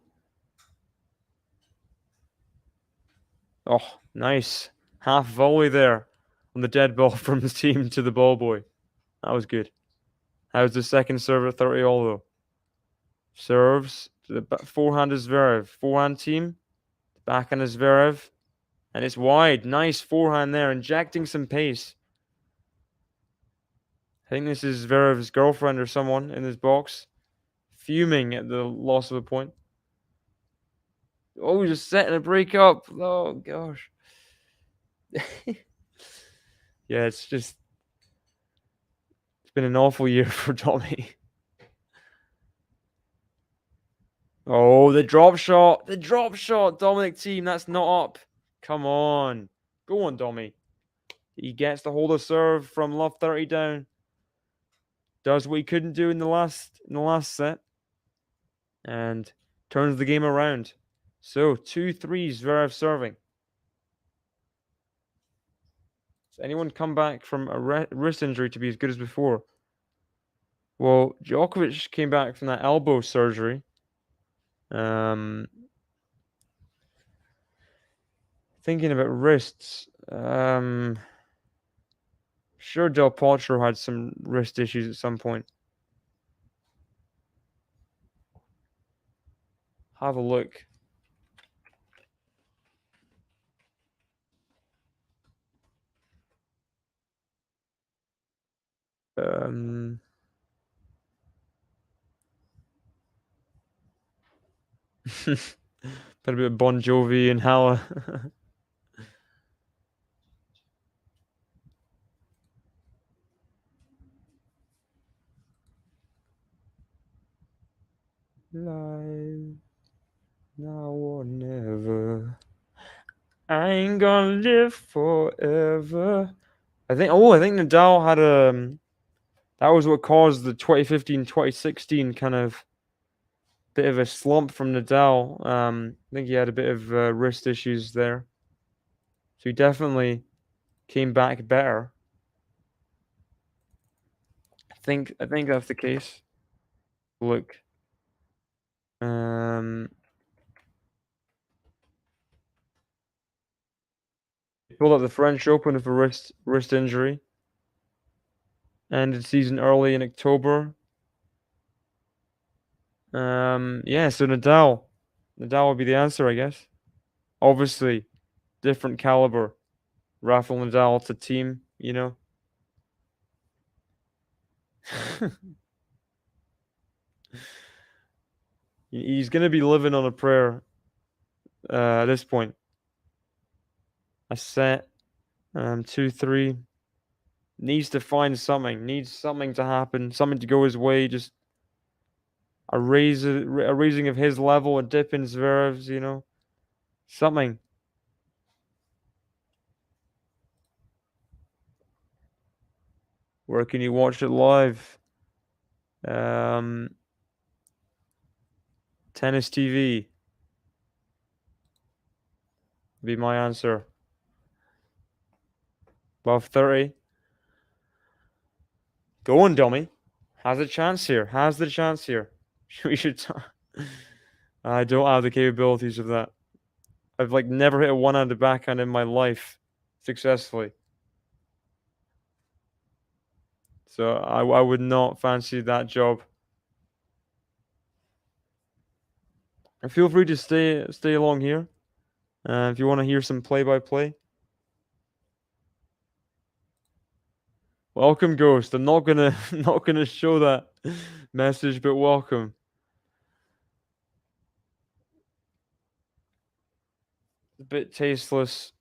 Oh, nice. Half volley there on the dead ball from his team to the ball boy. That was good. How's the second serve at 30 all though? Serves to the forehand is Zverev. Forehand team. Backhand is Zverev. And it's wide. Nice forehand there, injecting some pace. I think this is Zverev's girlfriend or someone in his box. Fuming at the loss of a point. Oh, just setting a break up. Oh, gosh. Yeah, it's been an awful year for Tommy. Oh, the drop shot. The drop shot. Dominic team, that's not up. Come on. Go on, Dommy. He gets the hold of serve from love 30 down. Does what he couldn't do in the last set. And turns the game around. So 2-3 Zverev serving. Has anyone come back from a wrist injury to be as good as before? Well, Djokovic came back from that elbow surgery. Thinking about wrists. Sure, Del Potro had some wrist issues at some point. Have a look. Put a bit of Bon Jovi and Halle. Live now or never. I ain't gonna live forever. I think Nadal had that was what caused the 2015-2016 kind of bit of a slump from Nadal. I think he had a bit of wrist issues there. So he definitely came back better. I think that's the case. Look. Pulled up the French Open with a wrist injury. Ended season early in October. Yeah, so Nadal would be the answer, I guess. Obviously, different caliber. Rafael Nadal to team, you know. He's gonna be living on a prayer at this point. A set, 2-3. Needs to find something. Needs something to happen. Something to go his way. Just a raising of his level, a dip in Zverev's, you know. Something. Where can you watch it live? Tennis TV. Be my answer. Above 30. Go on, dummy. Has a chance here. Has the chance here. We should. I don't have the capabilities of that. I've like never hit a one-handed backhand in my life successfully. So I would not fancy that job. And feel free to stay along here. If you want to hear some play-by-play. Welcome, Ghost. I'm not gonna show that message, but welcome. A bit tasteless.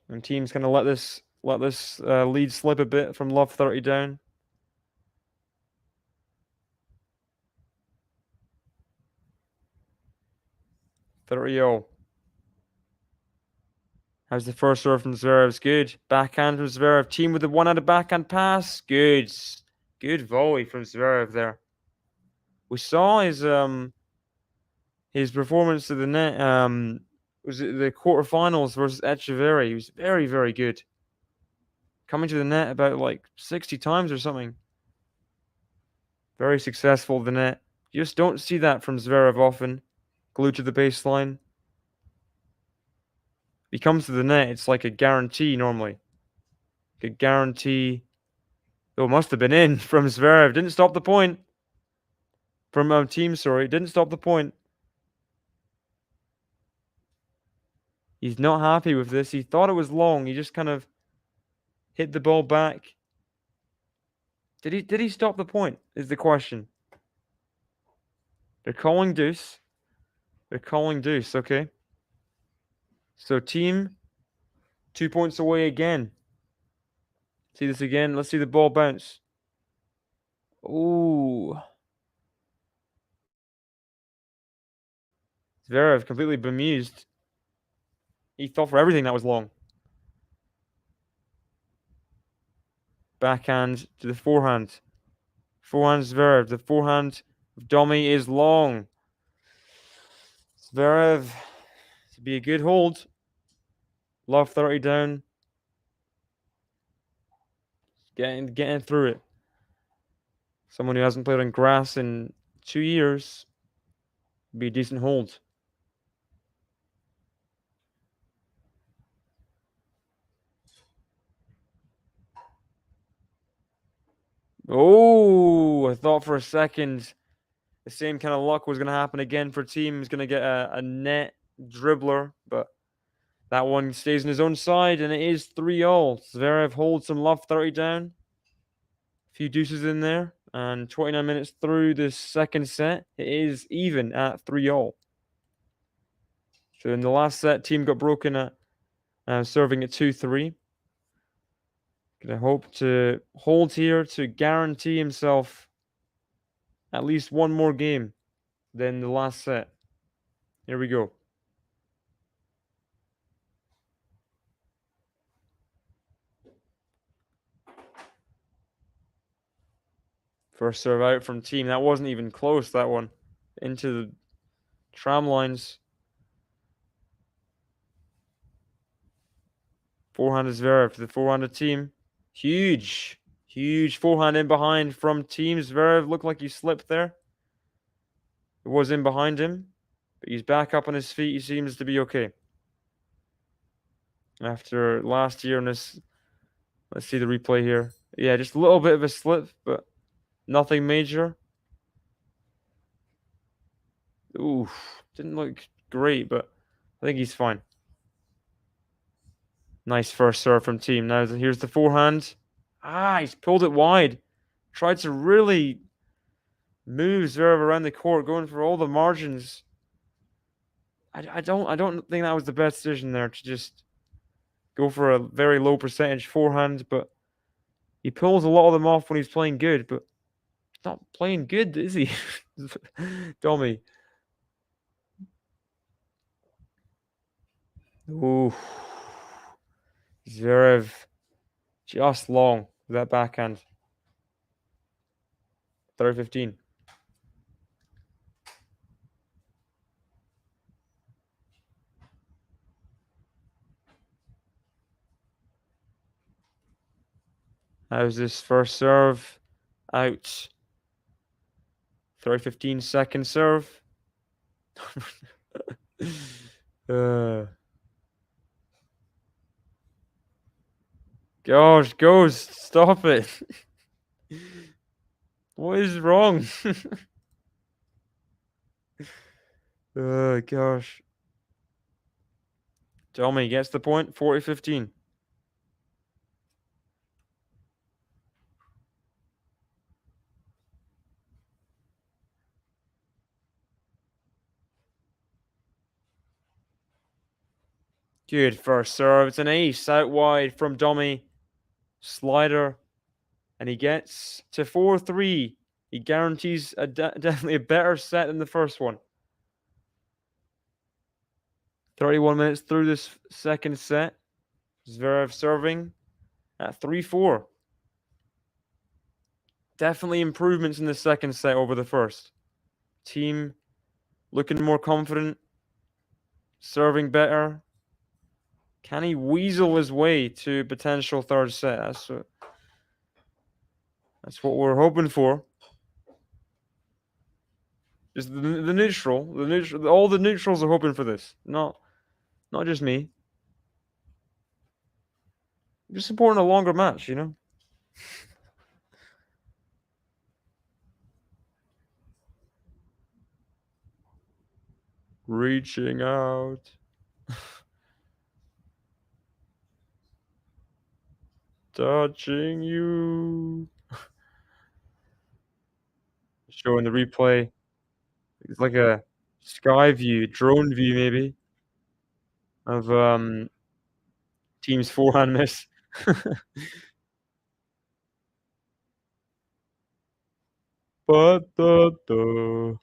And team's gonna let this lead slip a bit from love 30 down. How's the first serve from Zverev? Good. Backhand from Zverev. Team with the one-handed backhand pass. Good. Good volley from Zverev there. We saw his performance to the net. Was it the quarterfinals versus Echeverry? He was very, very good. Coming to the net about like 60 times or something. Very successful the net. You just don't see that from Zverev often. Glued to the baseline. he comes to the net, it's like a guarantee normally. A guarantee. Oh, it must have been in from Zverev. Didn't stop the point. From THIEM, sorry. Didn't stop the point. He's not happy with this. He thought it was long. He just kind of hit the ball back. Did he stop the point? Is the question. They're calling deuce. They're calling deuce, okay. So THIEM, 2 points away again. See this again. Let's see the ball bounce. Ooh. Zverev completely bemused. He thought for everything that was long. Backhand to the forehand. Forehand Zverev. The forehand of Domi is long. Zverev to be a good hold. Love 30 down. Getting through it. Someone who hasn't played on grass in 2 years. Be a decent hold. Oh, I thought for a second the same kind of luck was going to happen again for THIEM. He's going to get a net dribbler, but that one stays on his own side, and it is 3-all. Zverev holds some love 30 down. A few deuces in there, and 29 minutes through the second set, it is even at 3-all. So in the last set, THIEM got broken at serving at 2-3. Gonna hope to hold here to guarantee himself at least one more game than the last set. Here we go. First serve out from THIEM. That wasn't even close, that one. Into the tram lines. Forehand is Zverev for the forehand of THIEM. Huge forehand in behind from THIEM. Zverev looked like he slipped there. It was in behind him, but he's back up on his feet. He seems to be okay. After last year on this, let's see the replay here. Yeah, just a little bit of a slip, but nothing major. Oof, didn't look great, but I think he's fine. Nice first serve from THIEM. Now here's the forehand. He's pulled it wide. Tried to really move Zverev around the court, going for all the margins. I don't think that was the best decision there to just go for a very low percentage forehand, but he pulls a lot of them off when he's playing good, but he's not playing good, is he? Domi. Ooh. Zverev just long with that backhand. 30-15. How's this first serve? Out. 30-15 second serve. Gosh, Ghost, stop it. What is wrong? Gosh. Domi gets the point, 40-15. Good first serve. It's an ace out wide from Domi. Slider. And he gets to 4-3. He guarantees definitely a better set than the first one. 31 minutes through this second set. Zverev serving at 3-4. Definitely improvements in the second set over the first. THIEM looking more confident. Serving better. Can he weasel his way to potential third set? That's what we're hoping for. Just the neutral. All the neutrals are hoping for this. Not just me. Just supporting a longer match, you know? Reaching out. Touching you. Showing the replay. It's like a sky view, drone view maybe, of, team's forehand miss. Ba-da-da.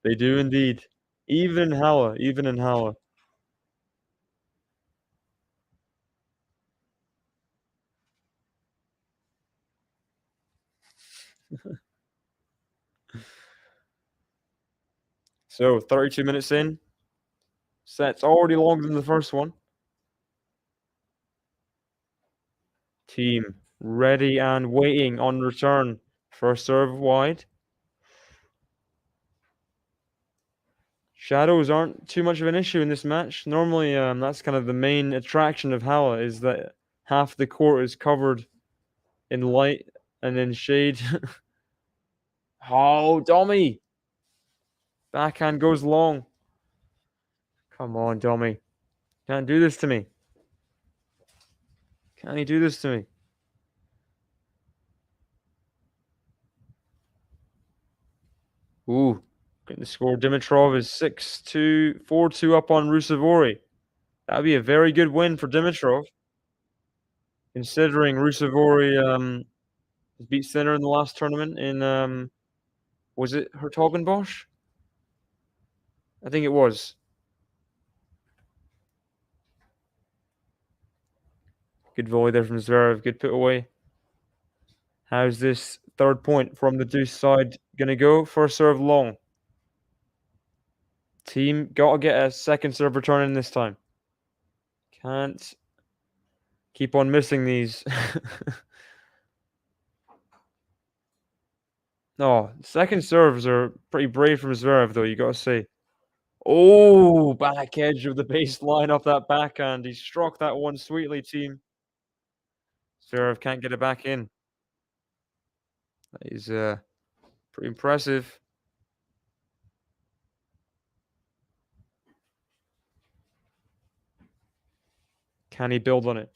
They do indeed. Even in Halle, even in Halle. So 32 minutes in. Set's already longer than the first one. Team ready and waiting on return. First serve wide. Shadows aren't too much of an issue in this match. Normally, that's kind of the main attraction of Halle, is that half the court is covered in light and in shade. Oh, Dommy! Backhand goes long. Come on, Dommy. Can't do this to me. Can't he do this to me? Ooh. Getting the score. Dimitrov is 6-2, 4-2 up on Rusevori. That'd be a very good win for Dimitrov, considering Rusevori beat Sinner in the last tournament in was it Hertogenbosch? I think it was. Good volley there from Zverev. Good put away. How's this third point from the deuce side gonna go? First serve long. Team gotta get a second serve return in this time. Can't keep on missing these. No, second serves are pretty brave from Zverev, though, you gotta say. Oh, back edge of the baseline off that backhand. He struck that one sweetly, team. Zverev can't get it back in. That is pretty impressive. Can he build on it?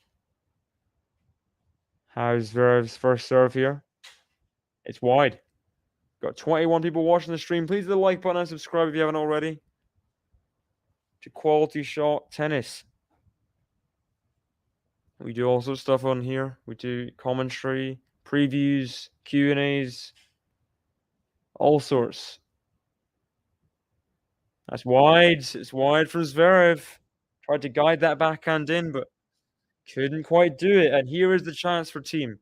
How's Zverev's first serve here? It's wide. Got 21 people watching the stream. Please hit the like button and subscribe if you haven't already. To QualityShot Tennis. We do all sorts of stuff on here. We do commentary, previews, Q&As, all sorts. That's wide. It's wide from Zverev. Tried to guide that backhand in, but couldn't quite do it. And here is the chance for team.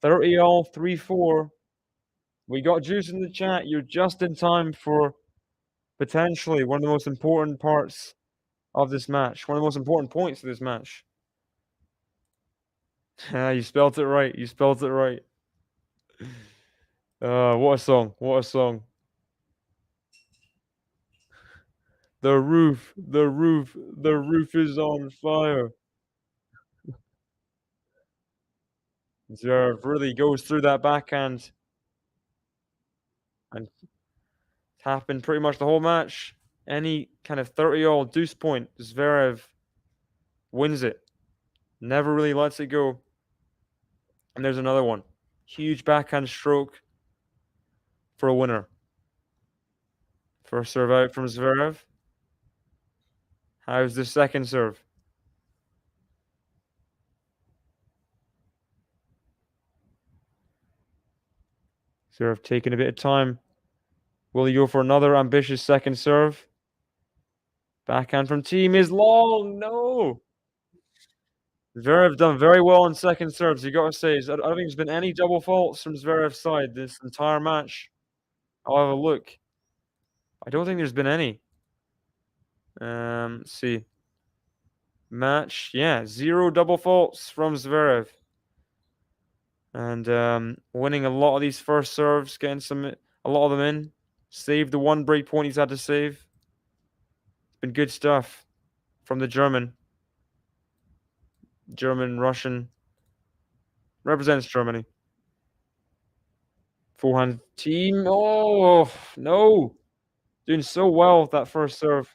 30 all, 3-4. We got juice in the chat. You're just in time for potentially one of the most important parts of this match. One of the most important points of this match. You spelled it right. You spelled it right. What a song. What a song. The roof is on fire. Zverev really goes through that backhand and happened pretty much the whole match. Any kind of 30-all deuce point, Zverev wins it. Never really lets it go. And there's another one. Huge backhand stroke for a winner. First serve out from Zverev. How's the second serve? Zverev taking a bit of time. Will he go for another ambitious second serve? Backhand from team is long. No. Zverev done very well on second serves. You got to say, I don't think there's been any double faults from Zverev's side this entire match. I'll have a look. I don't think there's been any. Let's see. Match, yeah, 0 double faults from Zverev. And winning a lot of these first serves, getting a lot of them in. Saved the one break point he's had to save. It's been good stuff. from the Russian, represents Germany. Forehand team. Oh, no. Doing so well with that first serve.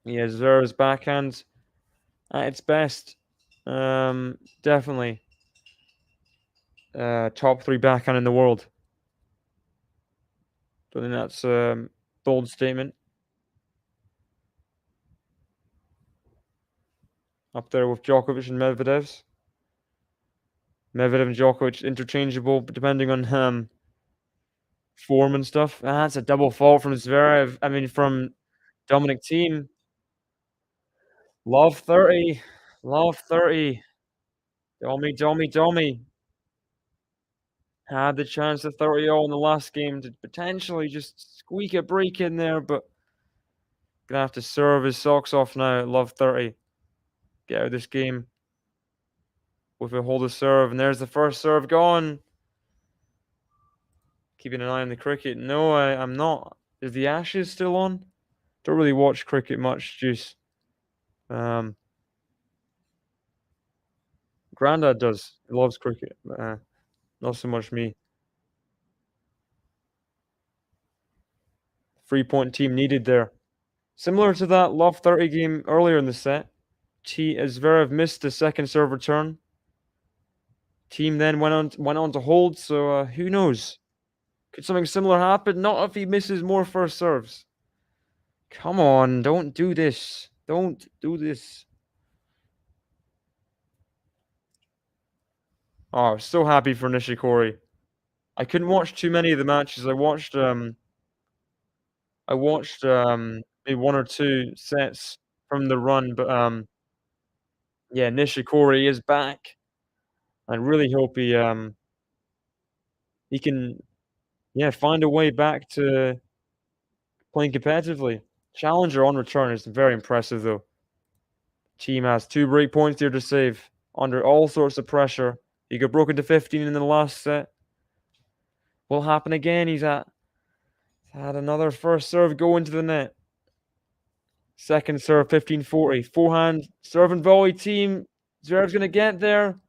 Yeah, Zverev's backhand at its best. Definitely top 3 backhand in the world. Don't think that's a bold statement. Up there with Djokovic and Medvedev's. Medvedev and Djokovic interchangeable, but depending on form and stuff. Ah, that's a double fault from Zverev. I mean, from Dominic Thiem. Love 30. Love 30. Domi. Had the chance to 30-all in the last game to potentially just squeak a break in there, but gonna have to serve his socks off now at love 30. Get out of this game with a hold of serve, and there's the first serve gone. Keeping an eye on the cricket. No, I'm not. Is the Ashes still on? Don't really watch cricket much, Juice. Grandad does. He loves cricket, but not so much me. 3-point team needed there. Similar to that love 30 game earlier in the set, Zverev missed the second serve return. Team then went on to hold, so who knows? Could something similar happen? Not if he misses more first serves. Come on, don't do this. Don't do this. Oh, so happy for Nishikori. I couldn't watch too many of the matches. I watched maybe 1 or 2 sets from the run, but yeah, Nishikori is back. I really hope he can, yeah, find a way back to playing competitively. Challenger on return is very impressive, though. Team has 2 break points here to save under all sorts of pressure. He got broken to 15 in the last set. Will happen again. Had another first serve go into the net. Second serve, 15-40. Forehand, serve and volley team. Zverev's going to get there.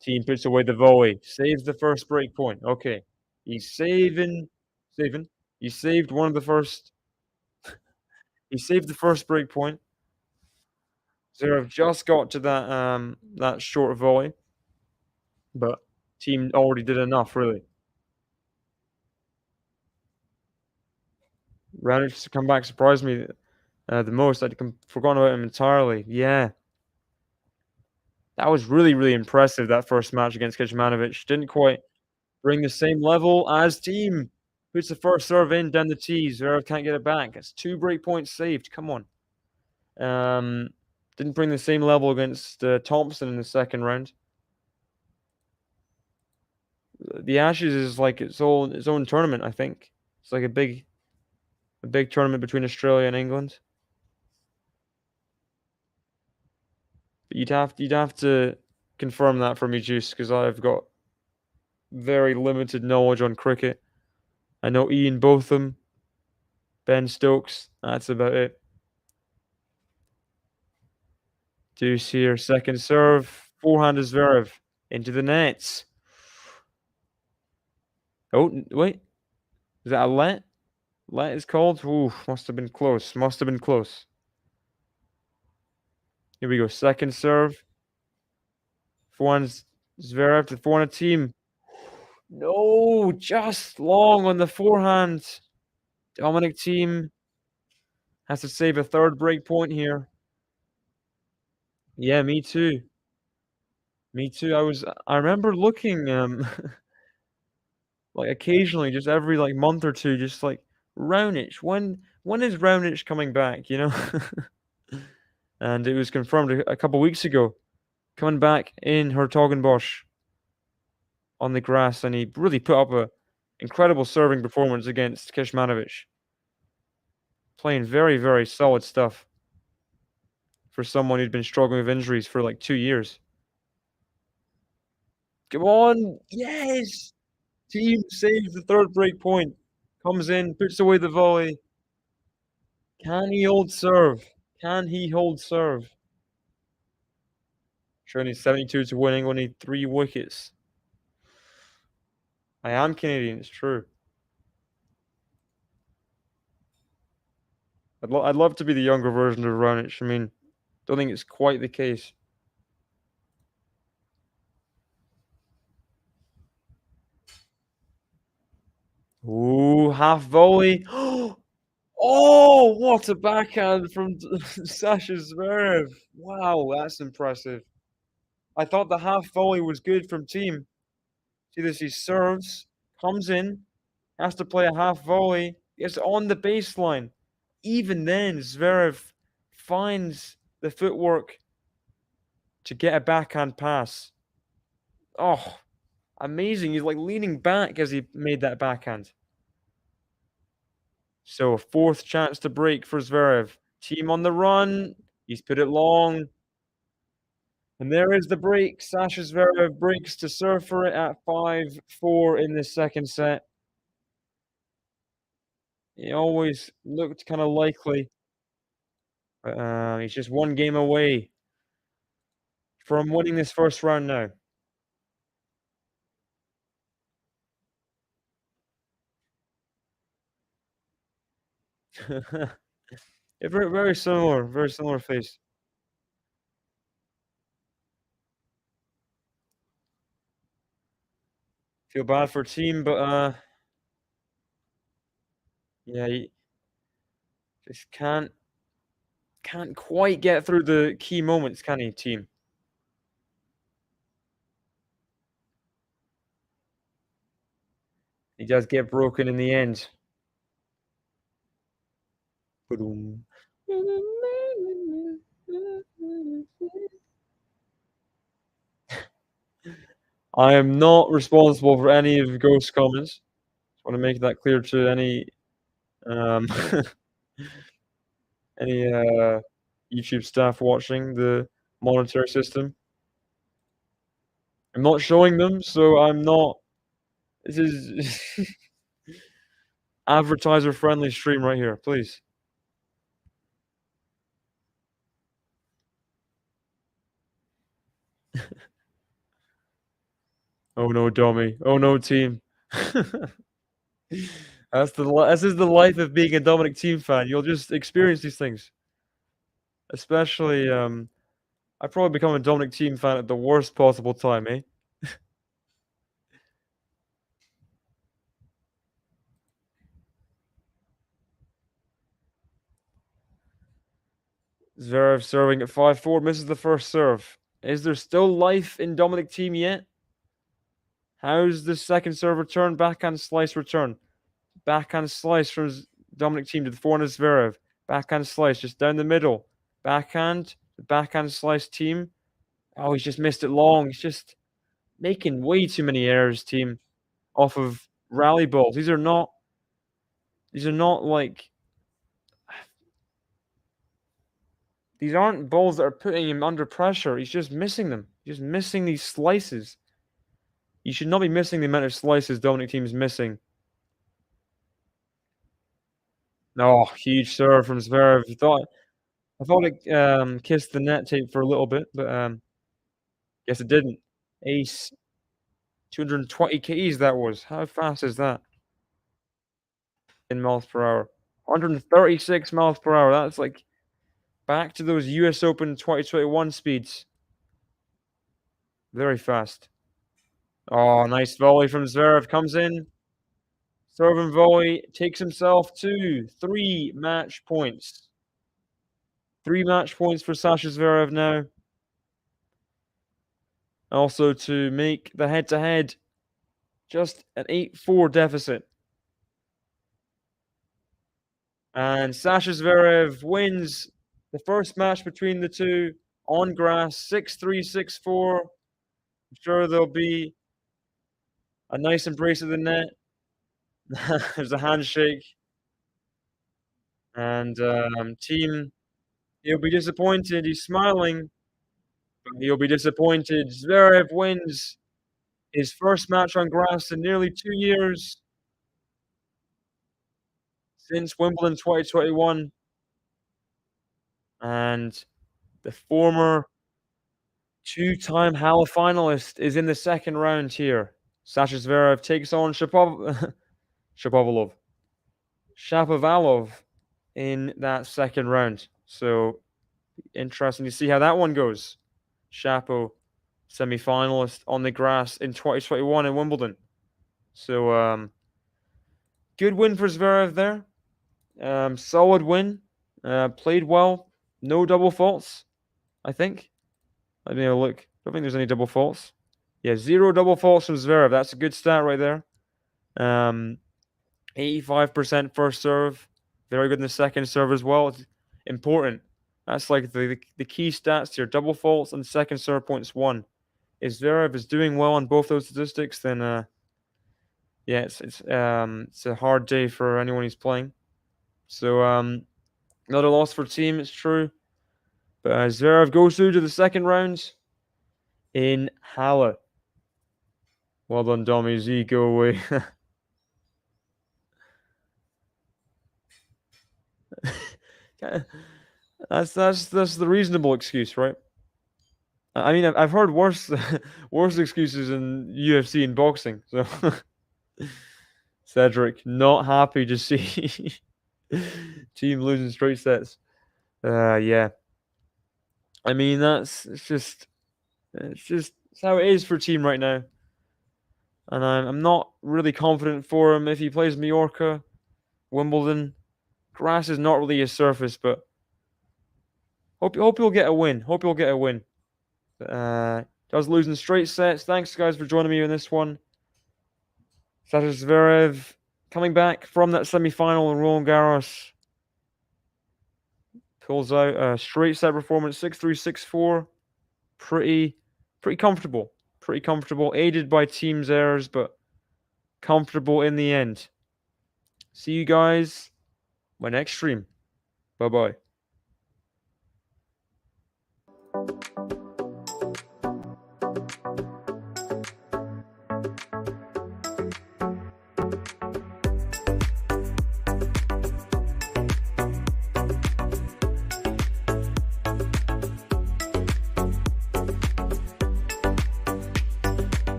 Team puts away the volley. Saves the first break point. Okay. He's saving. He saved one of the first. He saved the first break point. Zverev just got to that short volley, but team already did enough, really. Raonic to come back surprised me the most. I'd forgotten about him entirely. Yeah. That was really, really impressive, that first match against Kecmanovic. Didn't quite bring the same level as team. Puts the first serve in, down the tee. Zverev can't get it back. It's 2 break points saved. Come on. Didn't bring the same level against Thompson in the second round. The Ashes is like its own tournament, I think. It's like a big tournament between Australia and England. But you'd have to confirm that for me, Juice, because I've got very limited knowledge on cricket. I know Ian Botham, Ben Stokes. That's about it. Deuce here, second serve. Forehand is Zverev into the nets. Oh, wait. Is that a let? Let is called? Ooh, must have been close. Must have been close. Here we go. Second serve. Forehand's Zverev to forehand team. No, just long on the forehand. Dominic team has to save a third break point here. Yeah, me too. Me too. I remember looking like occasionally, just every like month or two, just like Raonic. When is Raonic coming back, you know? And it was confirmed a couple weeks ago. Coming back in Hertogenbosch on the grass, and he really put up a incredible serving performance against Kecmanovic. Playing very, very solid stuff for someone who'd been struggling with injuries for like 2 years. Come on! Yes! Team saves the third break point. Comes in, puts away the volley. Can he hold serve? Can he hold serve? Sure, needs 72 to win. England need 3 wickets. I am Canadian, it's true. I'd love to be the younger version of Raonic. I mean, don't think it's quite the case. Ooh, half volley. Oh, what a backhand from Sasha Zverev. Wow, that's impressive. I thought the half volley was good from team. See this, he serves, comes in, has to play a half volley, gets on the baseline. Even then, Zverev finds the footwork to get a backhand pass. Oh, amazing. He's like leaning back as he made that backhand. So a fourth chance to break for Zverev. Team on the run. He's put it long. And there is the break. Sasha Zverev breaks to serve for it at 5-4 in the second set. He always looked kind of likely, but he's just one game away from winning this first round now. Yeah, very similar face. Feel bad for team, but yeah, he just can't quite get through the key moments, can he, team? He does get broken in the end. Ba-doom. I am not responsible for any of Ghost's comments. Just want to make that clear to any um, any YouTube staff watching the monetary system. I'm not showing them, so I'm not. This is advertiser friendly stream right here, please. Oh no, Dommy. Oh no, team. This is the life of being a Dominic team fan. You'll just experience these things. Especially, I probably become a Dominic team fan at the worst possible time, eh? Zverev serving at 5-4, misses the first serve. Is there still life in Dominic team yet? How's the second serve return? Backhand slice return. Backhand slice from Dominic team to the forehand of Zverev. Backhand slice just down the middle. Backhand slice team. Oh, he's just missed it long. He's just making way too many errors, team, off of rally balls. These are not like these aren't balls that are putting him under pressure. He's just missing them. He's just missing these slices. You should not be missing the amount of slices Dominic team is missing. Oh, huge serve from Zverev. I thought it kissed the net tape for a little bit, but guess it didn't. Ace, 220 Ks that was. How fast is that? In miles per hour. 136 miles per hour. That's like back to those US Open 2021 speeds. Very fast. Oh, nice volley from Zverev. Comes in. Serve and volley. Takes himself to 3 match points. 3 match points for Sasha Zverev now. Also to make the head-to-head just an 8-4 deficit. And Sasha Zverev wins the first match between the two on grass, 6-3, 6-4. I'm sure there'll be a nice embrace of the net. There's a handshake. And team, he'll be disappointed. He's smiling, but he'll be disappointed. Zverev wins his first match on grass in nearly 2 years since Wimbledon 2021. And the former two-time Halle finalist is in the second round here. Sasha Zverev takes on Shapovalov in that second round. So interesting to see how that one goes. Shapo, semi-finalist on the grass in 2021 in Wimbledon. So good win for Zverev there. Solid win. Played well. No double faults, I think. Let me have a look. Don't think there's any double faults. Yeah, 0 double faults from Zverev. That's a good stat right there. 85% first serve. Very good in the second serve as well. It's important. That's like the key stats here. Double faults and second serve points won. If Zverev is doing well on both those statistics, then yeah, it's a hard day for anyone who's playing. So another loss for Thiem, it's true. But Zverev goes through to the second round in Halle. Well done, Dommy. Z, go away. That's the reasonable excuse, right? I mean, I've heard worse worse excuses in UFC and boxing. So Cedric not happy to see Thiem losing straight sets. Yeah. I mean, it's just it's how it is for Thiem right now. And I'm not really confident for him if he plays Mallorca, Wimbledon. Grass is not really his surface, but hope he'll get a win. Hope he'll get a win. Does losing straight sets. Thanks, guys, for joining me in this one. Sasha Zverev coming back from that semi-final in Roland Garros. Pulls out a straight set performance, 6-3, 6-4. Pretty comfortable. Pretty comfortable. Aided by Thiem's errors, but comfortable in the end. See you guys my next stream. Bye-bye.